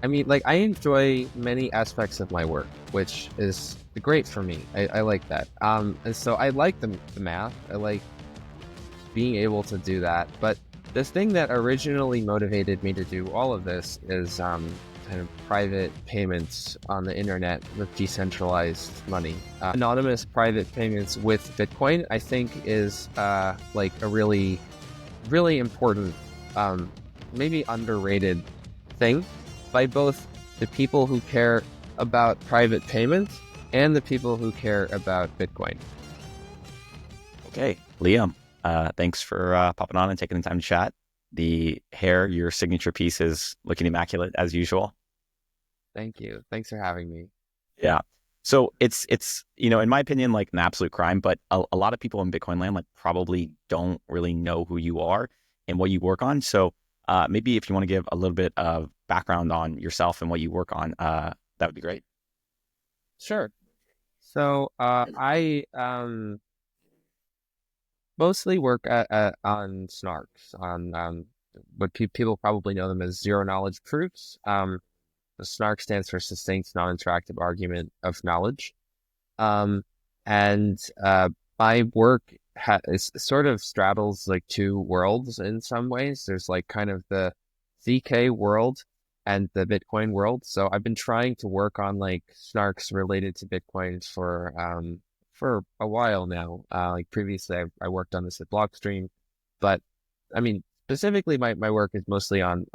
I mean, like, I enjoy many aspects of my work, which is great for me. I like that. And so I like the math. I like being able to do that. But the thing that originally motivated me to do all of this is kind of private payments on the internet with decentralized money. Anonymous private payments with Bitcoin, I think, is like a really, really important, maybe underrated thing by both the people who care about private payments and the people who care about Bitcoin. Okay, Liam, thanks for popping on and taking the time to chat. The hair, your signature piece is looking immaculate as usual. Thank you. Thanks for having me. Yeah. So it's in my opinion, like an absolute crime, but a lot of people in Bitcoin land like probably don't really know who you are and what you work on. So maybe if you want to give a little bit of background on yourself and what you work on, that would be great. Sure. So I mostly work on SNARKs, on what people probably know them as zero knowledge proofs. The SNARK stands for Succinct Non-Interactive Argument of Knowledge. Um, and my work is sort of straddles like two worlds in some ways. There's like kind of the ZK world and the Bitcoin world. So I've been trying to work on like snarks related to Bitcoin for a while now. Like previously, I worked on this at Blockstream, but I mean specifically, my work is mostly on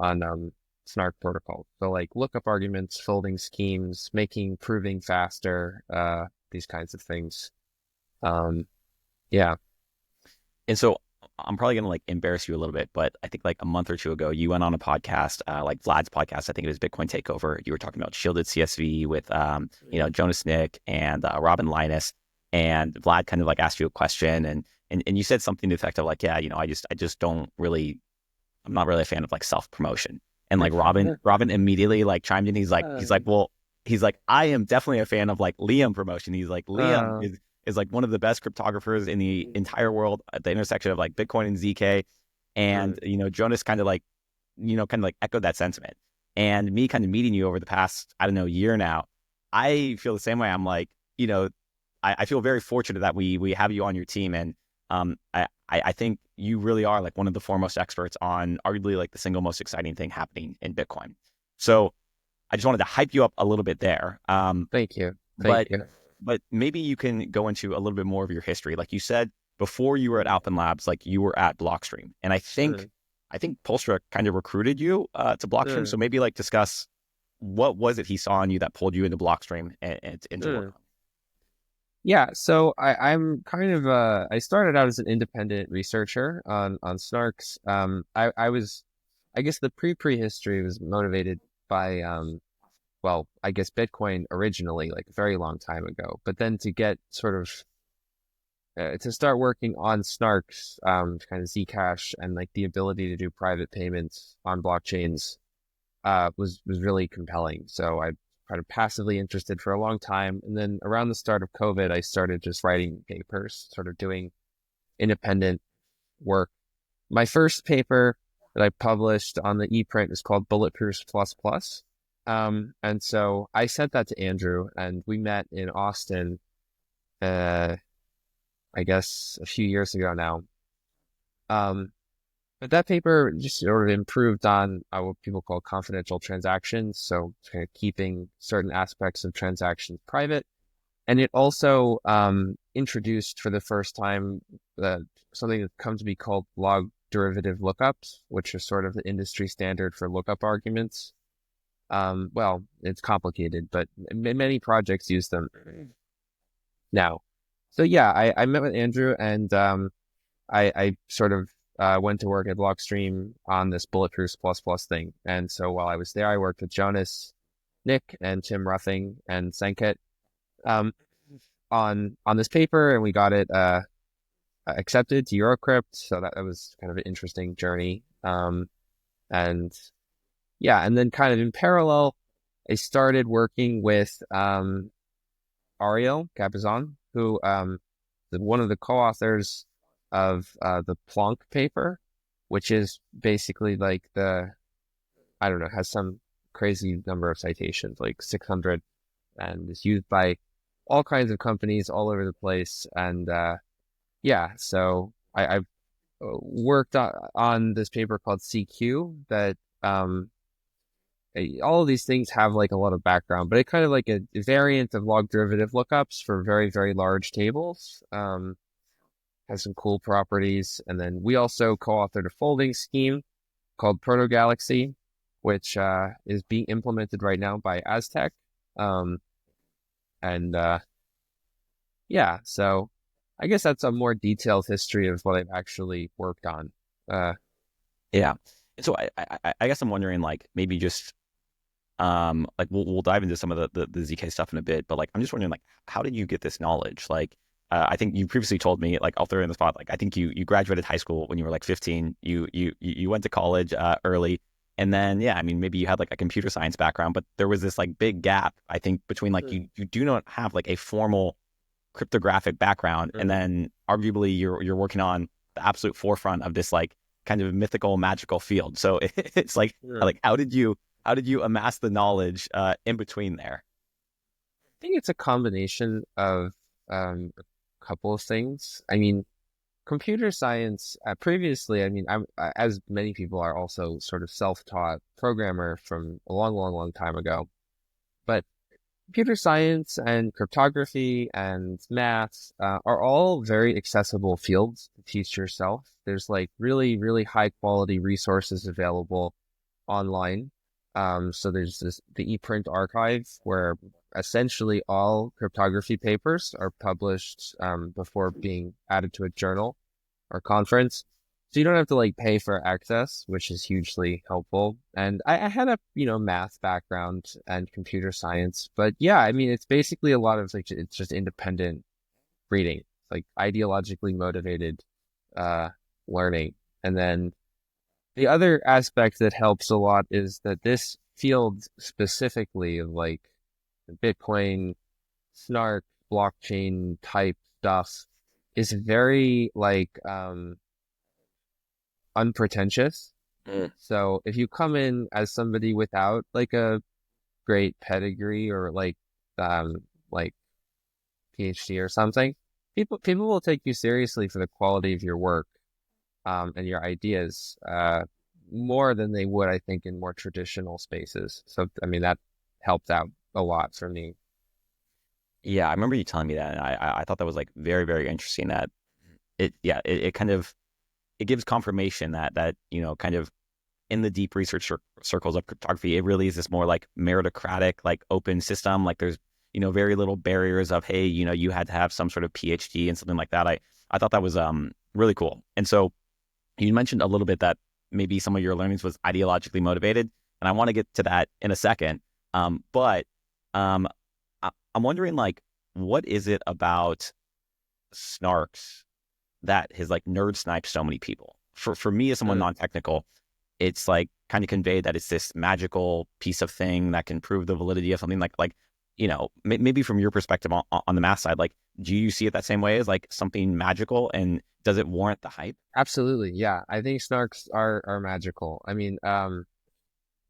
snark protocol. So like lookup arguments, folding schemes, making proving faster, these kinds of things. Um, yeah, And so I'm probably gonna like embarrass you a little bit, but I think like a month or two ago, you went on a podcast, like Vlad's podcast. I think it was Bitcoin Takeover. You were talking about shielded CSV with Jonas Nick and Robin Linus, and Vlad kind of like asked you a question, and you said something to the effect of like, yeah, I just don't really, I'm not really a fan of like self promotion. And like Robin immediately like chimed in. He's like, I am definitely a fan of like Liam promotion. He's like, Liam uh, is like one of the best cryptographers in the entire world at the intersection of like Bitcoin and ZK. And, mm, Jonas kind of like echoed that sentiment. And me kind of meeting you over the past, I don't know, year now, I feel the same way. I'm like, I feel very fortunate that we have you on your team. And I think you really are like one of the foremost experts on arguably like the single most exciting thing happening in Bitcoin. So I just wanted to hype you up a little bit there. thank you, thank But you. but maybe you can go into a little bit more of your history. Like you said, before you were at Alphen Labs, like you were at Blockstream. And Mm, I think Polstra kind of recruited you to Blockstream. So mm, maybe like discuss what was it he saw in you that pulled you into Blockstream and into work mm. Yeah, so I'm kind of I started out as an independent researcher on snarks. I guess the prehistory was motivated by well, I guess Bitcoin originally, like a very long time ago. But then to get sort of to start working on snarks, kind of Zcash and like the ability to do private payments on blockchains, was really compelling. So I kind of passively interested for a long time, and then around the start of COVID, I started just writing papers, sort of doing independent work. My first paper that I published on the ePrint is called Bulletproofs Plus Plus. And so I sent that to Andrew, and we met in Austin, uh, I guess a few years ago now. Um, but that paper just sort of improved on what people call confidential transactions. So kind of keeping certain aspects of transactions private. And it also introduced for the first time something that comes to be called log derivative lookups, which are sort of the industry standard for lookup arguments. Well, it's complicated, but many projects use them now. So yeah, I met with Andrew, and I sort of went to work at Blockstream on this Bulletproofs Plus Plus thing. And so while I was there, I worked with Jonas, Nick, and Tim Ruthing and Sanket um, on this paper, and we got it accepted to Eurocrypt. So that was kind of an interesting journey. And yeah, and then kind of in parallel, I started working with Ariel Capizon, who one of the co-authors of the Plonk paper, which is basically like I don't know, has some crazy number of citations, like 600, and it's used by all kinds of companies all over the place. And yeah, so I've worked on this paper called CQ that all of these things have like a lot of background, but it kind of like a variant of log derivative lookups for very, very large tables. Has some cool properties. And then we also co-authored a folding scheme called Proto Galaxy, which is being implemented right now by Aztec. Um, and yeah, so I guess that's a more detailed history of what I've actually worked on. Uh, Yeah. And so I guess I'm wondering, like, maybe just like we'll dive into some of the ZK stuff in a bit, but like I'm just wondering, like, how did you get this knowledge? Like, I think you previously told me, like, I'll throw it in the spot. Like, I think you graduated high school when you were like 15. You went to college early, and then yeah, I mean, maybe you had like a computer science background, but there was this like big gap, I think, between like you do not have like a formal cryptographic background, and then arguably you're working on the absolute forefront of this like kind of mythical magical field. So it's like how did you amass the knowledge in between there? I think it's a combination of a couple of things. I mean, computer science previously, I mean, as many people are also sort of self-taught programmer from a long, long, long time ago. But computer science and cryptography and math are all very accessible fields to teach yourself. There's like really, really high quality resources available online. So there's the ePrint archive where essentially all cryptography papers are published before being added to a journal or conference. So you don't have to like pay for access, which is hugely helpful. And I had a, math background and computer science, but yeah, I mean, it's basically a lot of like, it's just independent reading, like ideologically motivated, uh, learning. And then the other aspect that helps a lot is that this field specifically of like Bitcoin, SNARK, blockchain type stuff is very like unpretentious. Mm. So if you come in as somebody without like a great pedigree or like PhD or something, people will take you seriously for the quality of your work and your ideas more than they would, I think, in more traditional spaces. So I mean that helped out a lot for me. Yeah, I remember you telling me that, and I thought that was like very, very interesting. That it kind of it gives confirmation that kind of in the deep research circles of cryptography, it really is this more like meritocratic, like open system. Like there's very little barriers of, hey, you had to have some sort of PhD and something like that. I thought that was really cool. And so you mentioned a little bit that maybe some of your learnings was ideologically motivated, and I want to get to that in a second. But I'm wondering, like, what is it about SNARKs that has like nerd sniped so many people? For me, as someone Mm. non-technical, it's like kind of conveyed that it's this magical piece of thing that can prove the validity of something. Like maybe from your perspective on the math side, like, do you see it that same way as like something magical, and does it warrant the hype? Absolutely, yeah. I think snarks are magical. I mean,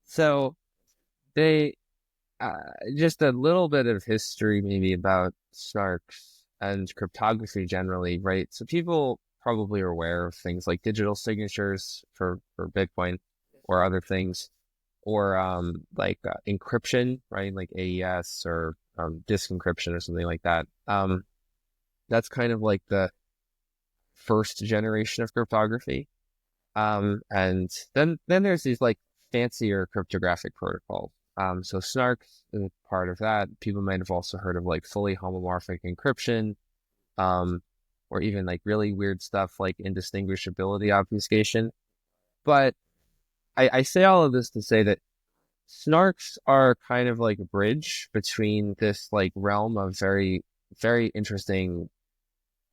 so they just a little bit of history maybe about snarks and cryptography generally, right? So people probably are aware of things like digital signatures for Bitcoin or other things, or like encryption, right? Like AES or disk encryption or something like that. That's kind of like the first generation of cryptography. And then there's these like fancier cryptographic protocols. So SNARKs is part of that. People might have also heard of like fully homomorphic encryption, um, or even like really weird stuff like indistinguishability obfuscation. But I say all of this to say that SNARKs are kind of like a bridge between this like realm of very, very interesting,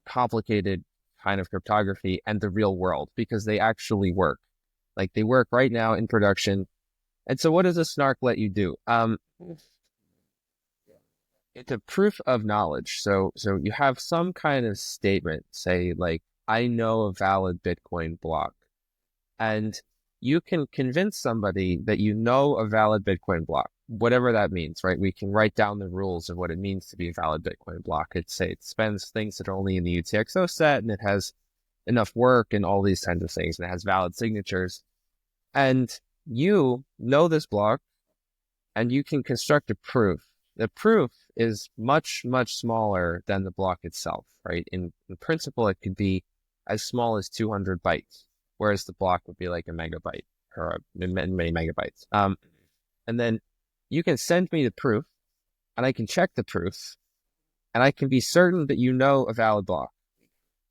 complicated kind of cryptography and the real world because they actually work. Like they work right now in production. And so what does a snark let you do? It's a proof of knowledge. So you have some kind of statement, say like, I know a valid Bitcoin block. And you can convince somebody that you know a valid Bitcoin block, whatever that means, right? We can write down the rules of what it means to be a valid Bitcoin block. It spends things that are only in the UTXO set, and it has enough work and all these kinds of things, and it has valid signatures. And you know this block, and you can construct a proof. The proof is much, much smaller than the block itself, right? In principle, it could be as small as 200 bytes, whereas the block would be like a megabyte or many megabytes. And then you can send me the proof, and I can check the proof, and I can be certain that you know a valid block,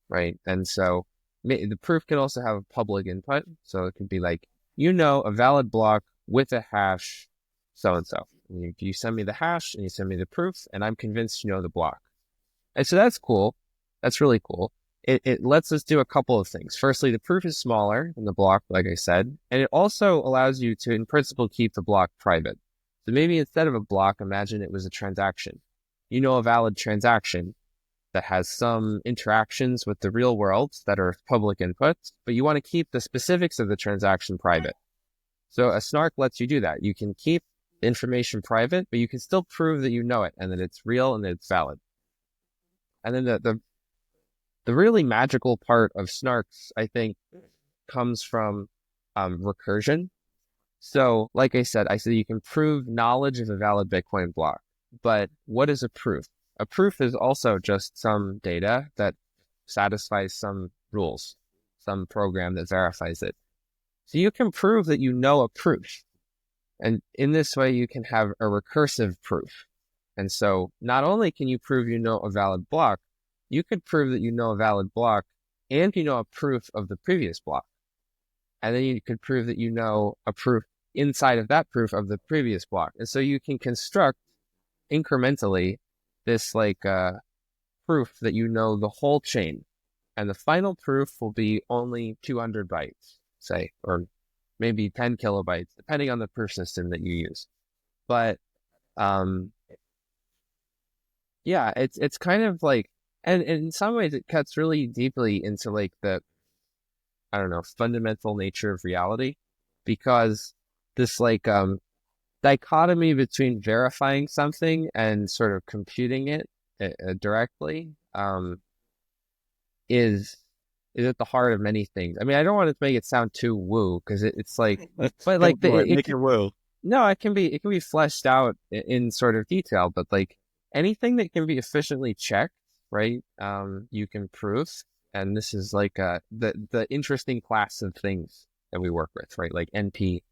right? And so the proof can also have a public input. So it can be like, you know, a valid block with a hash so-and-so. You send me the hash and you send me the proof, and I'm convinced you know the block. And so that's cool. That's really cool. It lets us do a couple of things. Firstly, the proof is smaller than the block, like I said, and it also allows you to, in principle, keep the block private. So maybe instead of a block, imagine it was a transaction. You know a valid transaction that has some interactions with the real world that are public inputs, but you want to keep the specifics of the transaction private. So a SNARK lets you do that. You can keep the information private, but you can still prove that you know it and that it's real and that it's valid. And then the really magical part of SNARKs, I think, comes from recursion. So like I said you can prove knowledge of a valid Bitcoin block. But what is a proof? A proof is also just some data that satisfies some rules, some program that verifies it. So you can prove that you know a proof. And in this way, you can have a recursive proof. And so not only can you prove you know a valid block, you could prove that you know a valid block and you know a proof of the previous block. And then you could prove that you know a proof inside of that proof of the previous block. And so you can construct incrementally this proof that you know the whole chain. And the final proof will be only 200 bytes, say, or maybe 10 kilobytes, depending on the proof system that you use. But yeah, it's kind of like, and in some ways it cuts really deeply into like the, I don't know, fundamental nature of reality, because this dichotomy between verifying something and sort of computing it directly is at the heart of many things. I mean, I don't want to make it sound too woo, because it's like, but like make it woo. No, it can be fleshed out in sort of detail, but like anything that can be efficiently checked, right? You can prove, and this is like the interesting class of things that we work with, right? Like NP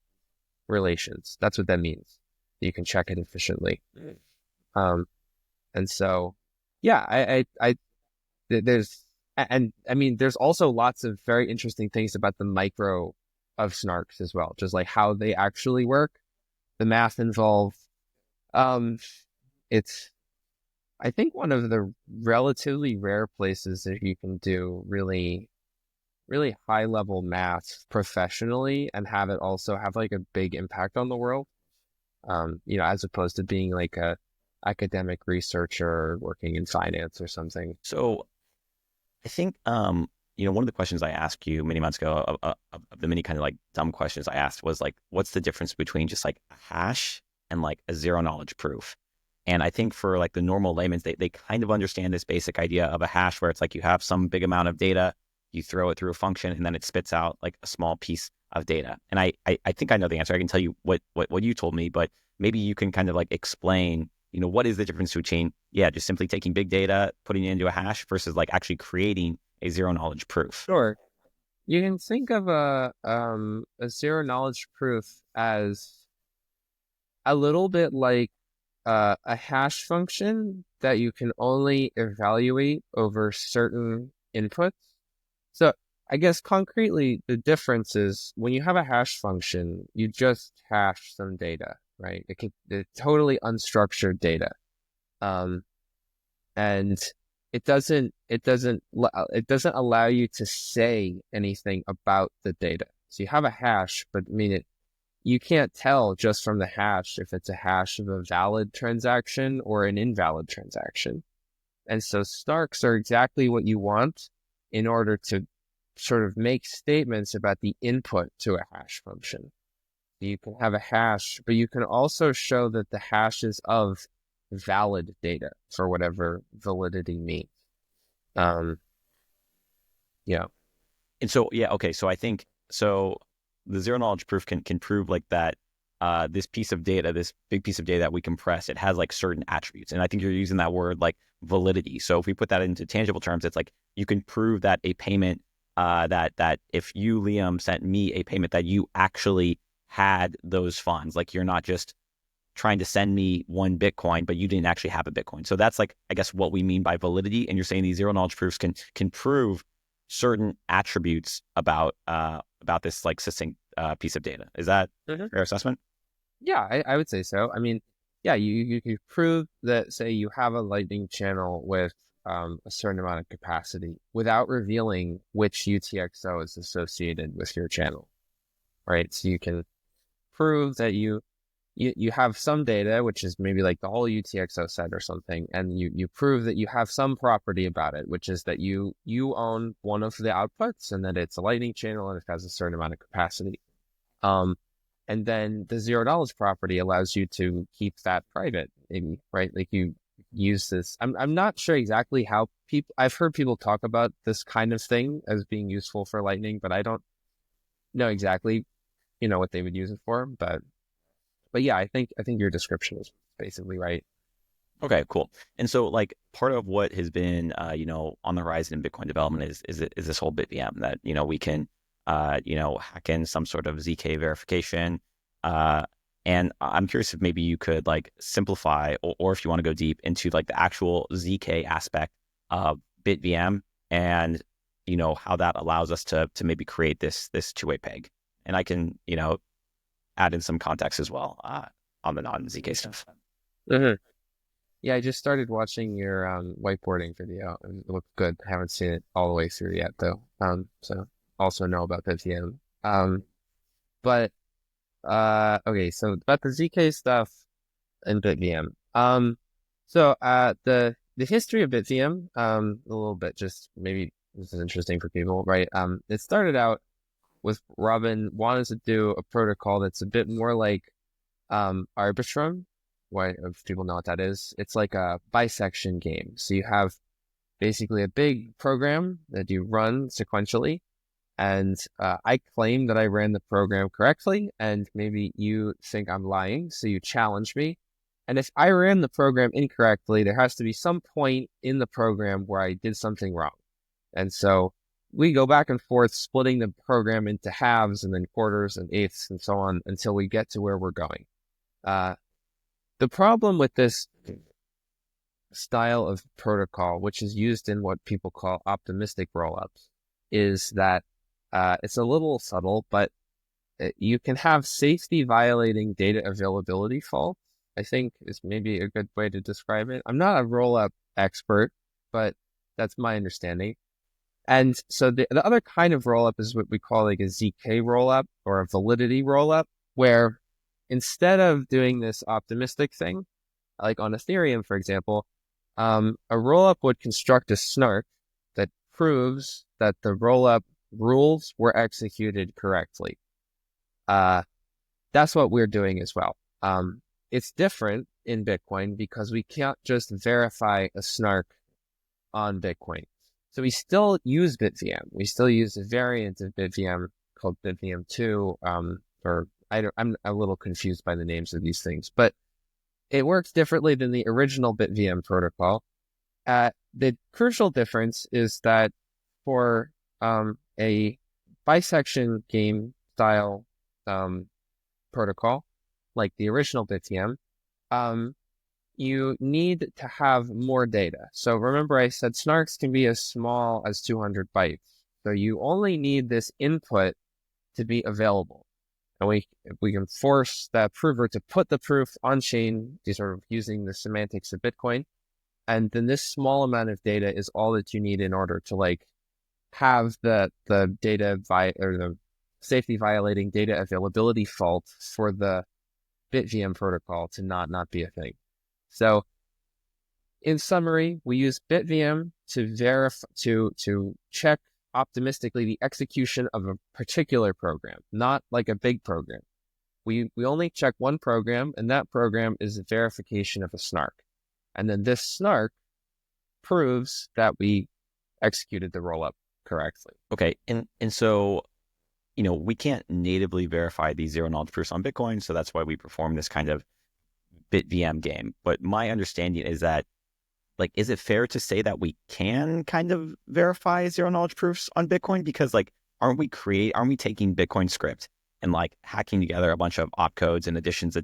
relations. That's what that means. You can check it efficiently. And so, yeah, there's, and I mean, there's also lots of very interesting things about the micro of SNARKs as well, just like how they actually work, the math involved. It's, I think, one of the relatively rare places that you can do really, really high level math professionally and have it also have like a big impact on the world. As opposed to being like a academic researcher working in finance or something. So I think, one of the questions I asked you many months ago, of the many kind of like dumb questions I asked, was like, what's the difference between just like a hash and like a zero knowledge proof? And I think for like the normal layman, they kind of understand this basic idea of a hash, where it's like you have some big amount of data, you throw it through a function, and then it spits out like a small piece of data. And I think I know the answer. I can tell you what you told me, but maybe you can kind of like explain, what is the difference between, just simply taking big data, putting it into a hash versus like actually creating a zero knowledge proof. Sure. You can think of a zero knowledge proof as a little bit like a hash function that you can only evaluate over certain inputs. So I guess concretely, the difference is when you have a hash function, you just hash some data, right? It's totally unstructured data. And it doesn't allow you to say anything about the data. So you have a hash, but you can't tell just from the hash if it's a hash of a valid transaction or an invalid transaction. And so SNARKs are exactly what you want in order to sort of make statements about the input to a hash function. You can have a hash, but you can also show that the hash is of valid data for whatever validity means. Yeah. And so, yeah, okay. So I think so the zero knowledge proof can prove like that this piece of data, this big piece of data that we compress, it has like certain attributes. And I think you're using that word like validity. So if we put that into tangible terms, it's like you can prove that a payment that if you, Liam, sent me a payment that you actually had those funds, like you're not just trying to send me one Bitcoin, but you didn't actually have a Bitcoin. So that's like, I guess, what we mean by validity. And you're saying these zero knowledge proofs can prove certain attributes about this like succinct piece of data. Is that a fair assessment? Yeah, I would say so. I mean, yeah, you could prove that, say, you have a Lightning channel with a certain amount of capacity without revealing which UTXO is associated with your channel, right? So you can prove that you have some data, which is maybe like the whole UTXO set or something, and you prove that you have some property about it, which is that you own one of the outputs and that it's a Lightning channel and it has a certain amount of capacity. And then the zero knowledge property allows you to keep that private, maybe, right? Like you use this. I'm not sure exactly how I've heard people talk about this kind of thing as being useful for Lightning, but I don't know exactly, what they would use it for. But yeah, I think your description is basically right. Okay, cool. And so like part of what has been on the horizon in Bitcoin development is this whole BitVM that we can hack in some sort of ZK verification. And I'm curious if maybe you could like simplify or if you want to go deep into like the actual ZK aspect of BitVM and how that allows us to maybe create this two-way peg. And I can add in some context as well on the non-ZK stuff. Mm-hmm. Yeah, I just started watching your whiteboarding video and it looked good. I haven't seen it all the way through yet though. So also know about BitVM. But okay, so about the ZK stuff and BitVM. So the history of BitVM, a little bit, just maybe this is interesting for people, right? It started out with Robin wanted to do a protocol that's a bit more like Arbitrum. What if people know what that is? It's like a bisection game. So you have basically a big program that you run sequentially, and I claim that I ran the program correctly, and maybe you think I'm lying, so you challenge me. And if I ran the program incorrectly, there has to be some point in the program where I did something wrong. And so we go back and forth, splitting the program into halves and then quarters and eighths and so on until we get to where we're going. The problem with this style of protocol, which is used in what people call optimistic rollups, is that it's a little subtle, but you can have safety violating data availability faults, I think is maybe a good way to describe it. I'm not a rollup expert, but that's my understanding. And so the other kind of rollup is what we call like a ZK rollup or a validity rollup, where instead of doing this optimistic thing, like on Ethereum, for example, a rollup would construct a SNARK that proves that the rollup rules were executed correctly. That's what we're doing as well. It's different in Bitcoin because we can't just verify a SNARK on Bitcoin. So we still use BitVM. We still use a variant of BitVM called BitVM 2, or I'm a little confused by the names of these things, but it works differently than the original BitVM protocol. The crucial difference is that for a bisection game style protocol, like the original BitVM, you need to have more data. So remember I said SNARKs can be as small as 200 bytes. So you only need this input to be available. And we can force the approver to put the proof on chain, sort of using the semantics of Bitcoin. And then this small amount of data is all that you need in order to like have the data or the safety violating data availability fault for the BitVM protocol to not be a thing. So in summary, we use BitVM to verify, to check optimistically the execution of a particular program, not like a big program. We only check one program, and that program is a verification of a SNARK. And then this SNARK proves that we executed the rollup correctly. Okay. And so, we can't natively verify these zero knowledge proofs on Bitcoin. So that's why we perform this kind of BitVM game. But my understanding is that, like, is it fair to say that we can kind of verify zero knowledge proofs on Bitcoin? Because, like, aren't we taking Bitcoin script and like hacking together a bunch of opcodes and additions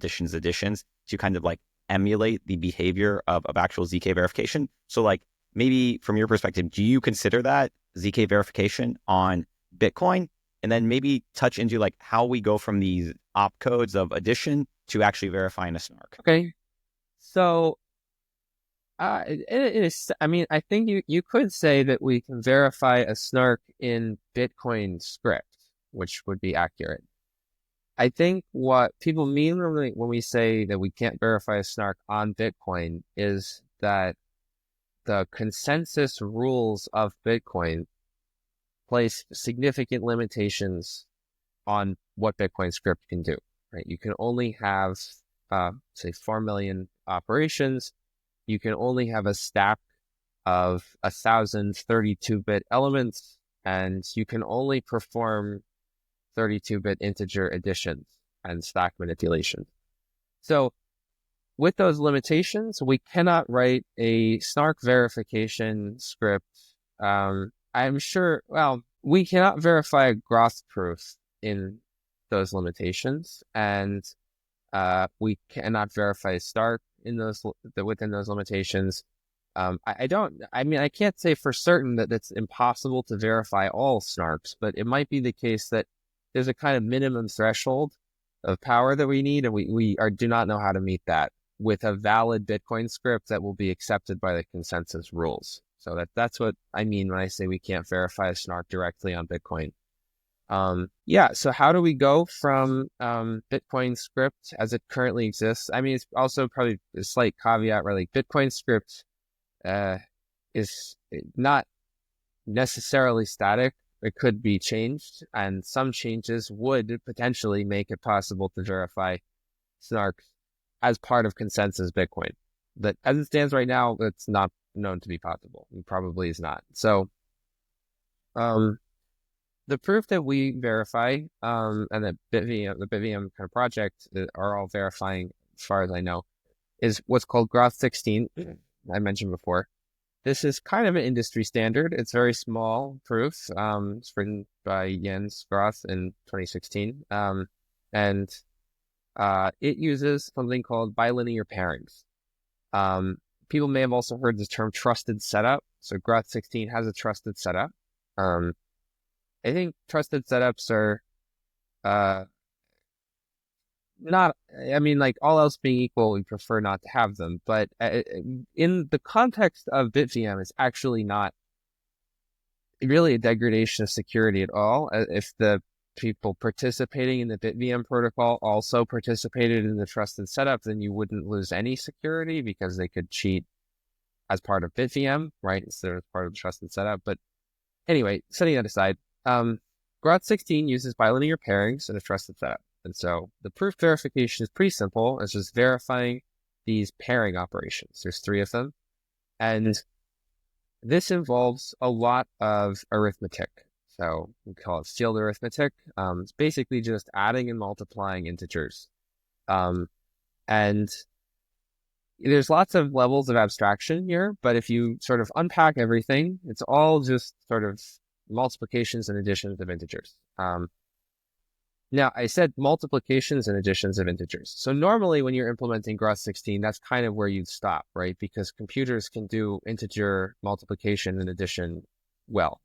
to kind of like emulate the behavior of actual ZK verification? So like, maybe from your perspective, do you consider that ZK verification on Bitcoin? And then maybe touch into like how we go from these opcodes of addition to actually verifying a SNARK. Okay. So it is, I mean, I think you could say that we can verify a SNARK in Bitcoin script, which would be accurate. I think what people mean when we say that we can't verify a SNARK on Bitcoin is that the consensus rules of Bitcoin place significant limitations on what Bitcoin script can do, right? You can only have, say, 4 million operations. You can only have a stack of 1,000 32-bit elements, and you can only perform 32-bit integer additions and stack manipulation. So with those limitations, we cannot write a SNARK verification script. I'm sure, well, we cannot verify a Groth proof in those limitations, and we cannot verify Stark in within those limitations. I can't say for certain that it's impossible to verify all SNARKs, but it might be the case that there's a kind of minimum threshold of power that we need, and we do not know how to meet that with a valid Bitcoin script that will be accepted by the consensus rules. So that's what I mean when I say we can't verify a SNARK directly on Bitcoin. So how do we go from Bitcoin script as it currently exists? I mean, it's also probably a slight caveat, right? Like Bitcoin script is not necessarily static. It could be changed, and some changes would potentially make it possible to verify SNARKs as part of consensus Bitcoin. But as it stands right now, it's not known to be possible. It probably is not. So the proof that we verify and that the BitVM kind of project are all verifying, as far as I know, is what's called Groth 16. I mentioned before. This is kind of an industry standard. It's very small proof. It's written by Jens Groth in 2016. And it uses something called bilinear pairings. People may have also heard the term trusted setup. So Groth 16 has a trusted setup. I think trusted setups are not, I mean, like all else being equal, we prefer not to have them. But in the context of BitVM, it's actually not really a degradation of security at all. If the people participating in the BitVM protocol also participated in the trusted setup, then you wouldn't lose any security because they could cheat as part of BitVM, right? Instead of part of the trusted setup. But anyway, setting that aside, Groth 16 uses bilinear pairings in a trusted setup. And so the proof verification is pretty simple. It's just verifying these pairing operations. There's 3 of them. And this involves a lot of arithmetic. So we call it field arithmetic. It's basically just adding and multiplying integers. And there's lots of levels of abstraction here, but if you sort of unpack everything, it's all just sort of multiplications and additions of integers. Now, I said multiplications and additions of integers. So normally when you're implementing Groth 16, that's kind of where you'd stop, right? Because computers can do integer multiplication and addition well.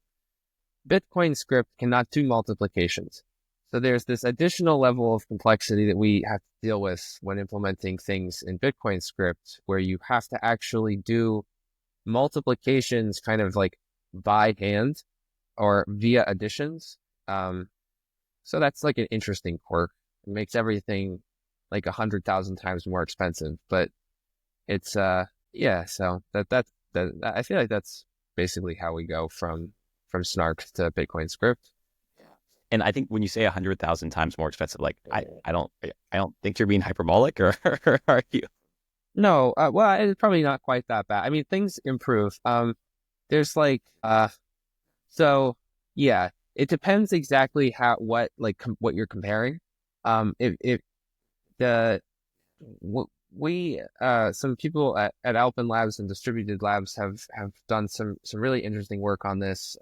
Bitcoin script cannot do multiplications. So there's this additional level of complexity that we have to deal with when implementing things in Bitcoin script, where you have to actually do multiplications kind of like by hand or via additions. So that's like an interesting quirk. It makes everything like 100,000 times more expensive, but it's so that I feel like that's basically how we go from from SNARKs to Bitcoin script. And I think when you say 100,000 times more expensive, like I don't think you're being hyperbolic, or are you? No, well, it's probably not quite that bad. I mean, things improve. There's like, so yeah, it depends exactly what what you're comparing. If the we some people at Alpine Labs and Distributed Labs have done some really interesting work on this.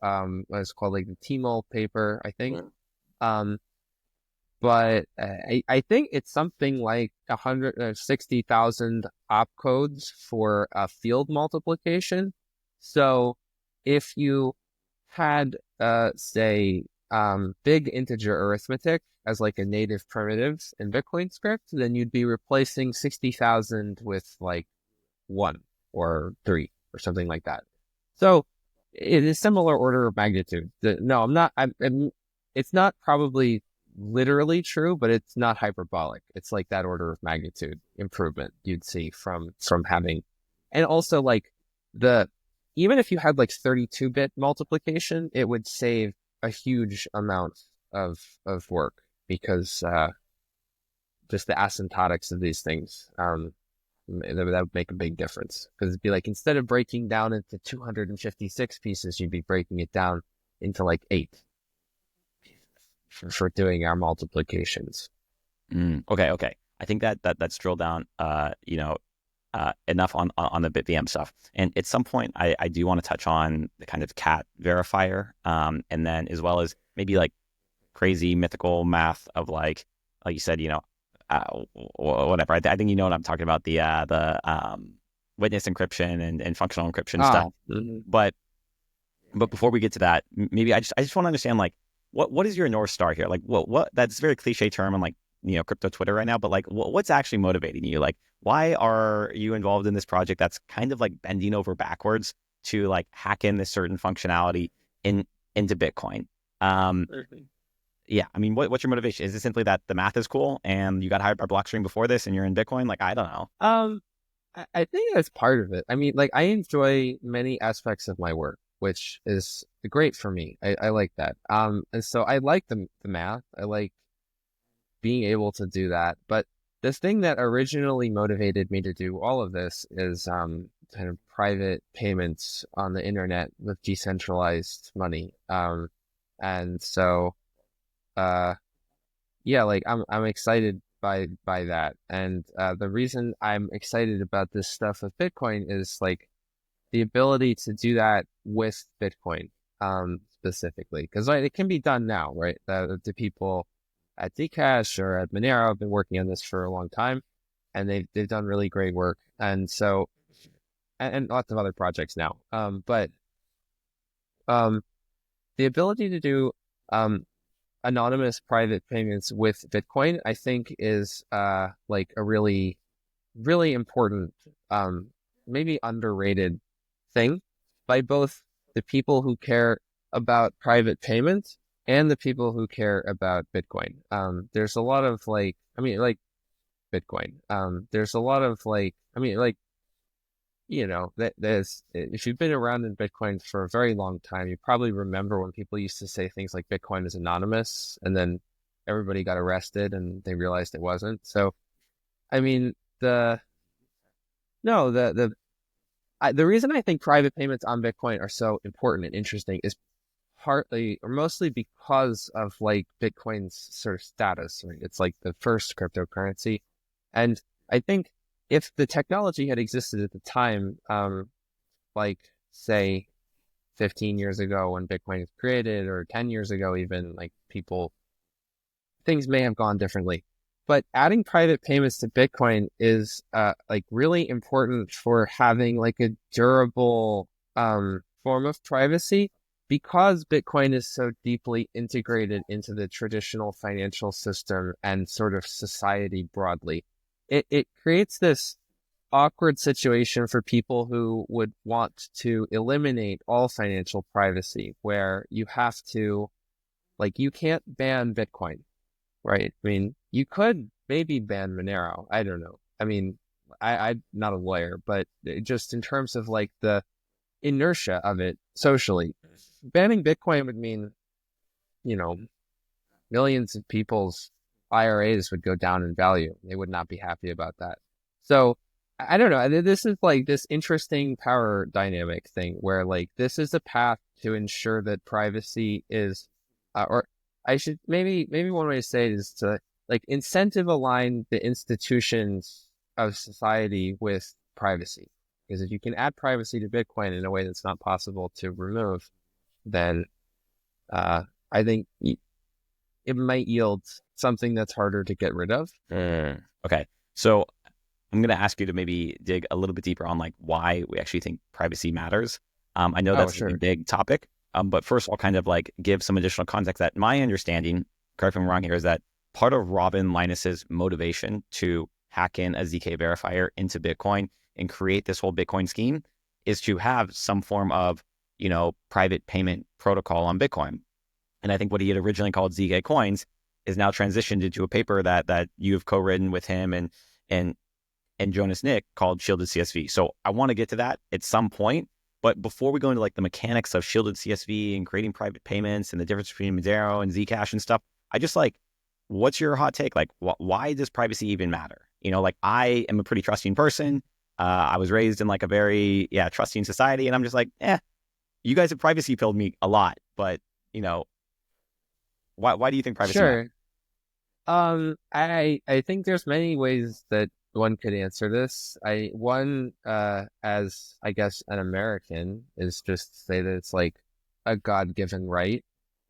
What's called like the TMUL paper, I think. Um, but I think it's something like 160,000 opcodes for a field multiplication. So if you had say big integer arithmetic as like a native primitive in Bitcoin script, then you'd be replacing 60,000 with like 1 or 3 or something like that. So it is similar order of magnitude. No, I'm not. It's not probably literally true, but it's not hyperbolic. It's like that order of magnitude improvement you'd see from having, and also like the even if you had like 32-bit multiplication, it would save a huge amount of work because just the asymptotics of these things. That would make a big difference because it'd be like instead of breaking down into 256 pieces, you'd be breaking it down into like 8 for doing our multiplications. Okay. I think that's drilled down, enough on the BitVM stuff. And at some point, I do want to touch on the kind of cat verifier, and then as well as maybe like crazy mythical math of like you said, whatever. I think you know what I'm talking about, the witness encryption and functional encryption stuff. Mm-hmm. But before we get to that, maybe I just want to understand like what is your North Star here? Like what that's a very cliche term on like crypto Twitter right now, but like what's actually motivating you? Like why are you involved in this project that's kind of like bending over backwards to like hack in this certain functionality into Bitcoin? Yeah, I mean, what's your motivation? Is it simply that the math is cool and you got hired by Blockstream before this and you're in Bitcoin? Like, I don't know. I think that's part of it. I mean, like I enjoy many aspects of my work, which is great for me. I like that. And so I like the math. I like being able to do that. But the thing that originally motivated me to do all of this is kind of private payments on the internet with decentralized money. And so yeah, like I'm excited by that. And the reason I'm excited about this stuff with Bitcoin is like the ability to do that with Bitcoin specifically, because it can be done now, right? The people at Zcash or at Monero have been working on this for a long time, and they've done really great work. And so and lots of other projects now. But the ability to do anonymous private payments with Bitcoin, I think is like a really, really important, maybe underrated thing by both the people who care about private payments and the people who care about Bitcoin. There's a lot of like, I mean, like Bitcoin. There's a lot of like, I mean, like, there's if you've been around in Bitcoin for a very long time, you probably remember when people used to say things like Bitcoin is anonymous, and then everybody got arrested and they realized it wasn't. So, I mean, the no, the reason I think private payments on Bitcoin are so important and interesting is partly or mostly because of like Bitcoin's sort of status, right? It's like the first cryptocurrency. And I think if the technology had existed at the time, like say 15 years ago when Bitcoin was created or 10 years ago, even like things may have gone differently. But adding private payments to Bitcoin is like really important for having like a durable form of privacy because Bitcoin is so deeply integrated into the traditional financial system and sort of society broadly. It creates this awkward situation for people who would want to eliminate all financial privacy, where you have to, like, you can't ban Bitcoin, right? I mean, you could maybe ban Monero. I don't know. I mean, I'm not a lawyer, but just in terms of like the inertia of it socially, banning Bitcoin would mean, you know, millions of people's IRAs would go down in value. They would not be happy about that. So I don't know. This is like this interesting power dynamic thing where like this is a path to ensure that privacy is, or I should maybe one way to say it is to like incentive align the institutions of society with privacy. Because if you can add privacy to Bitcoin in a way that's not possible to remove, then I think it might yield something that's harder to get rid of. Okay. So I'm going to ask you to maybe dig a little bit deeper on like why we actually think privacy matters. I know that's a big topic, but first I'll kind of like give some additional context that my understanding, correct me if I'm wrong here, is that part of Robin Linus's motivation to hack in a ZK verifier into Bitcoin and create this whole Bitcoin scheme is to have some form of, private payment protocol on Bitcoin. And I think what he had originally called ZK coins is now transitioned into a paper that you've co-written with him and Jonas Nick called Shielded CSV. So I want to get to that at some point. But before we go into like the mechanics of Shielded CSV and creating private payments and the difference between Monero and Zcash and stuff, I just like, what's your hot take? Like, why does privacy even matter? Like I am a pretty trusting person. I was raised in like a very, trusting society. And I'm just like, you guys have privacy pilled me a lot. But, why do you think privacy matters? I think there's many ways that one could answer this. As I guess an American, is just to say that it's like a God-given right,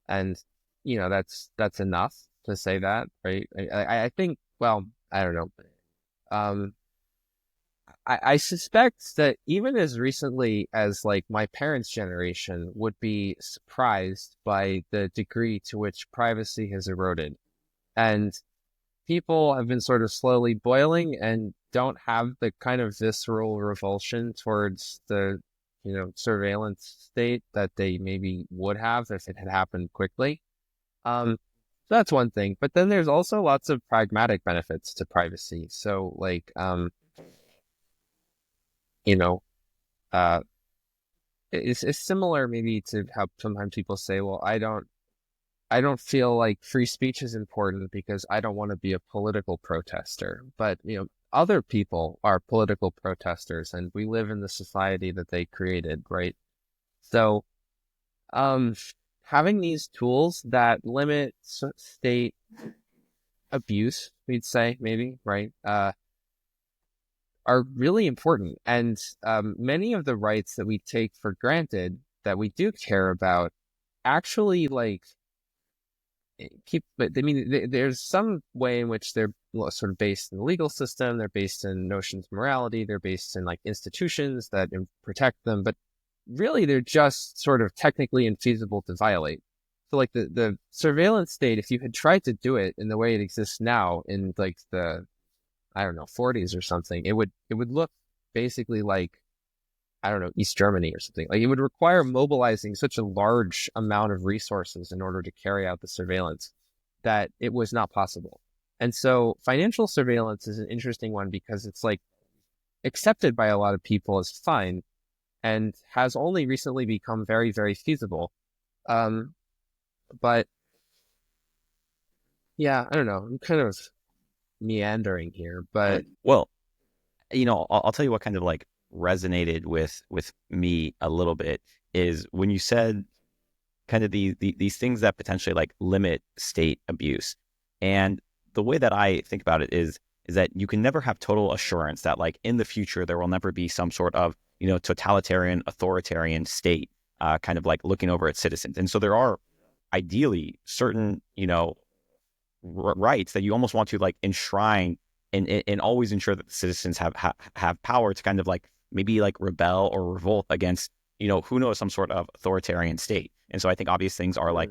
and that's enough to say that, right? I think, well, I don't know. I suspect that even as recently as like my parents' generation would be surprised by the degree to which privacy has eroded. And people have been sort of slowly boiling and don't have the kind of visceral revulsion towards the, surveillance state that they maybe would have if it had happened quickly. So that's one thing. But then there's also lots of pragmatic benefits to privacy. So like, it's similar maybe to how sometimes people say, well, I don't feel like free speech is important because I don't want to be a political protester. But, other people are political protesters and we live in the society that they created, right? So, having these tools that limit state abuse, we'd say maybe, right? Are really important. And many of the rights that we take for granted that we do care about actually like but I mean, there's some way in which they're sort of based in the legal system. They're based in notions of morality. They're based in like institutions that protect them, but really they're just sort of technically infeasible to violate. So like the surveillance state, if you had tried to do it in the way it exists now in like the, I don't know, 40s or something, it would look basically like, I don't know, East Germany or something. Like it would require mobilizing such a large amount of resources in order to carry out the surveillance that it was not possible. And so financial surveillance is an interesting one because it's like accepted by a lot of people as fine and has only recently become very, very feasible. But yeah, I don't know. I'm kind of meandering here, but well, I'll tell you what kind of like resonated with me a little bit is when you said kind of these things that potentially like limit state abuse. And the way that I think about it is that you can never have total assurance that like in the future there will never be some sort of totalitarian authoritarian state kind of like looking over its citizens. And so there are ideally certain rights that you almost want to like enshrine and always ensure that the citizens have power to kind of like maybe like rebel or revolt against, who knows, some sort of authoritarian state. And so I think obvious things are like,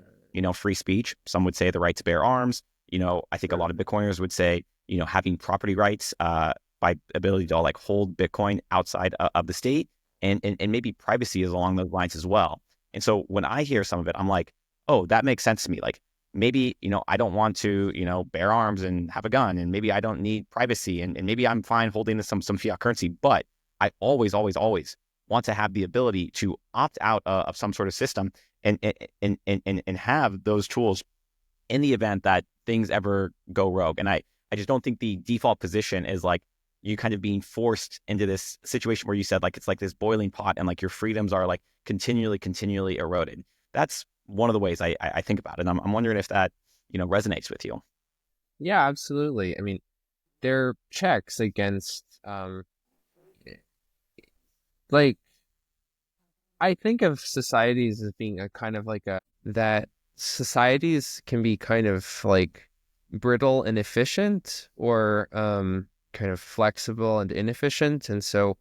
free speech. Some would say the right to bear arms. I think a lot of Bitcoiners would say, having property rights by ability to like hold Bitcoin outside of the state and maybe privacy is along those lines as well. And so when I hear some of it, I'm like, oh, that makes sense to me. Like maybe, I don't want to, bear arms and have a gun, and maybe I don't need privacy, and maybe I'm fine holding some fiat currency, but I always want to have the ability to opt out of some sort of system and have those tools in the event that things ever go rogue. And I just don't think the default position is like you kind of being forced into this situation where you said like it's like this boiling pot and like your freedoms are like continually eroded. That's one of the ways I think about it. And I'm wondering if that, resonates with you. Yeah, absolutely. I mean, they're checks against, like, I think of societies as being a kind of like that societies can be kind of like brittle and efficient, or kind of flexible and inefficient. And so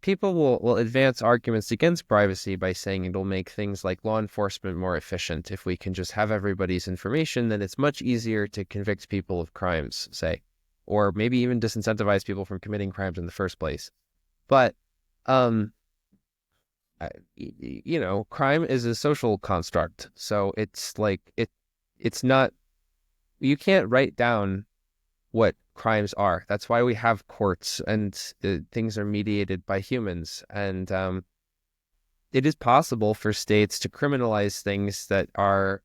people will advance arguments against privacy by saying it'll make things like law enforcement more efficient. If we can just have everybody's information, then it's much easier to convict people of crimes, say, or maybe even disincentivize people from committing crimes in the first place. But um, crime is a social construct. So it's like it's not, you can't write down what crimes are. That's why we have courts, and things are mediated by humans. And it is possible for states to criminalize things that are,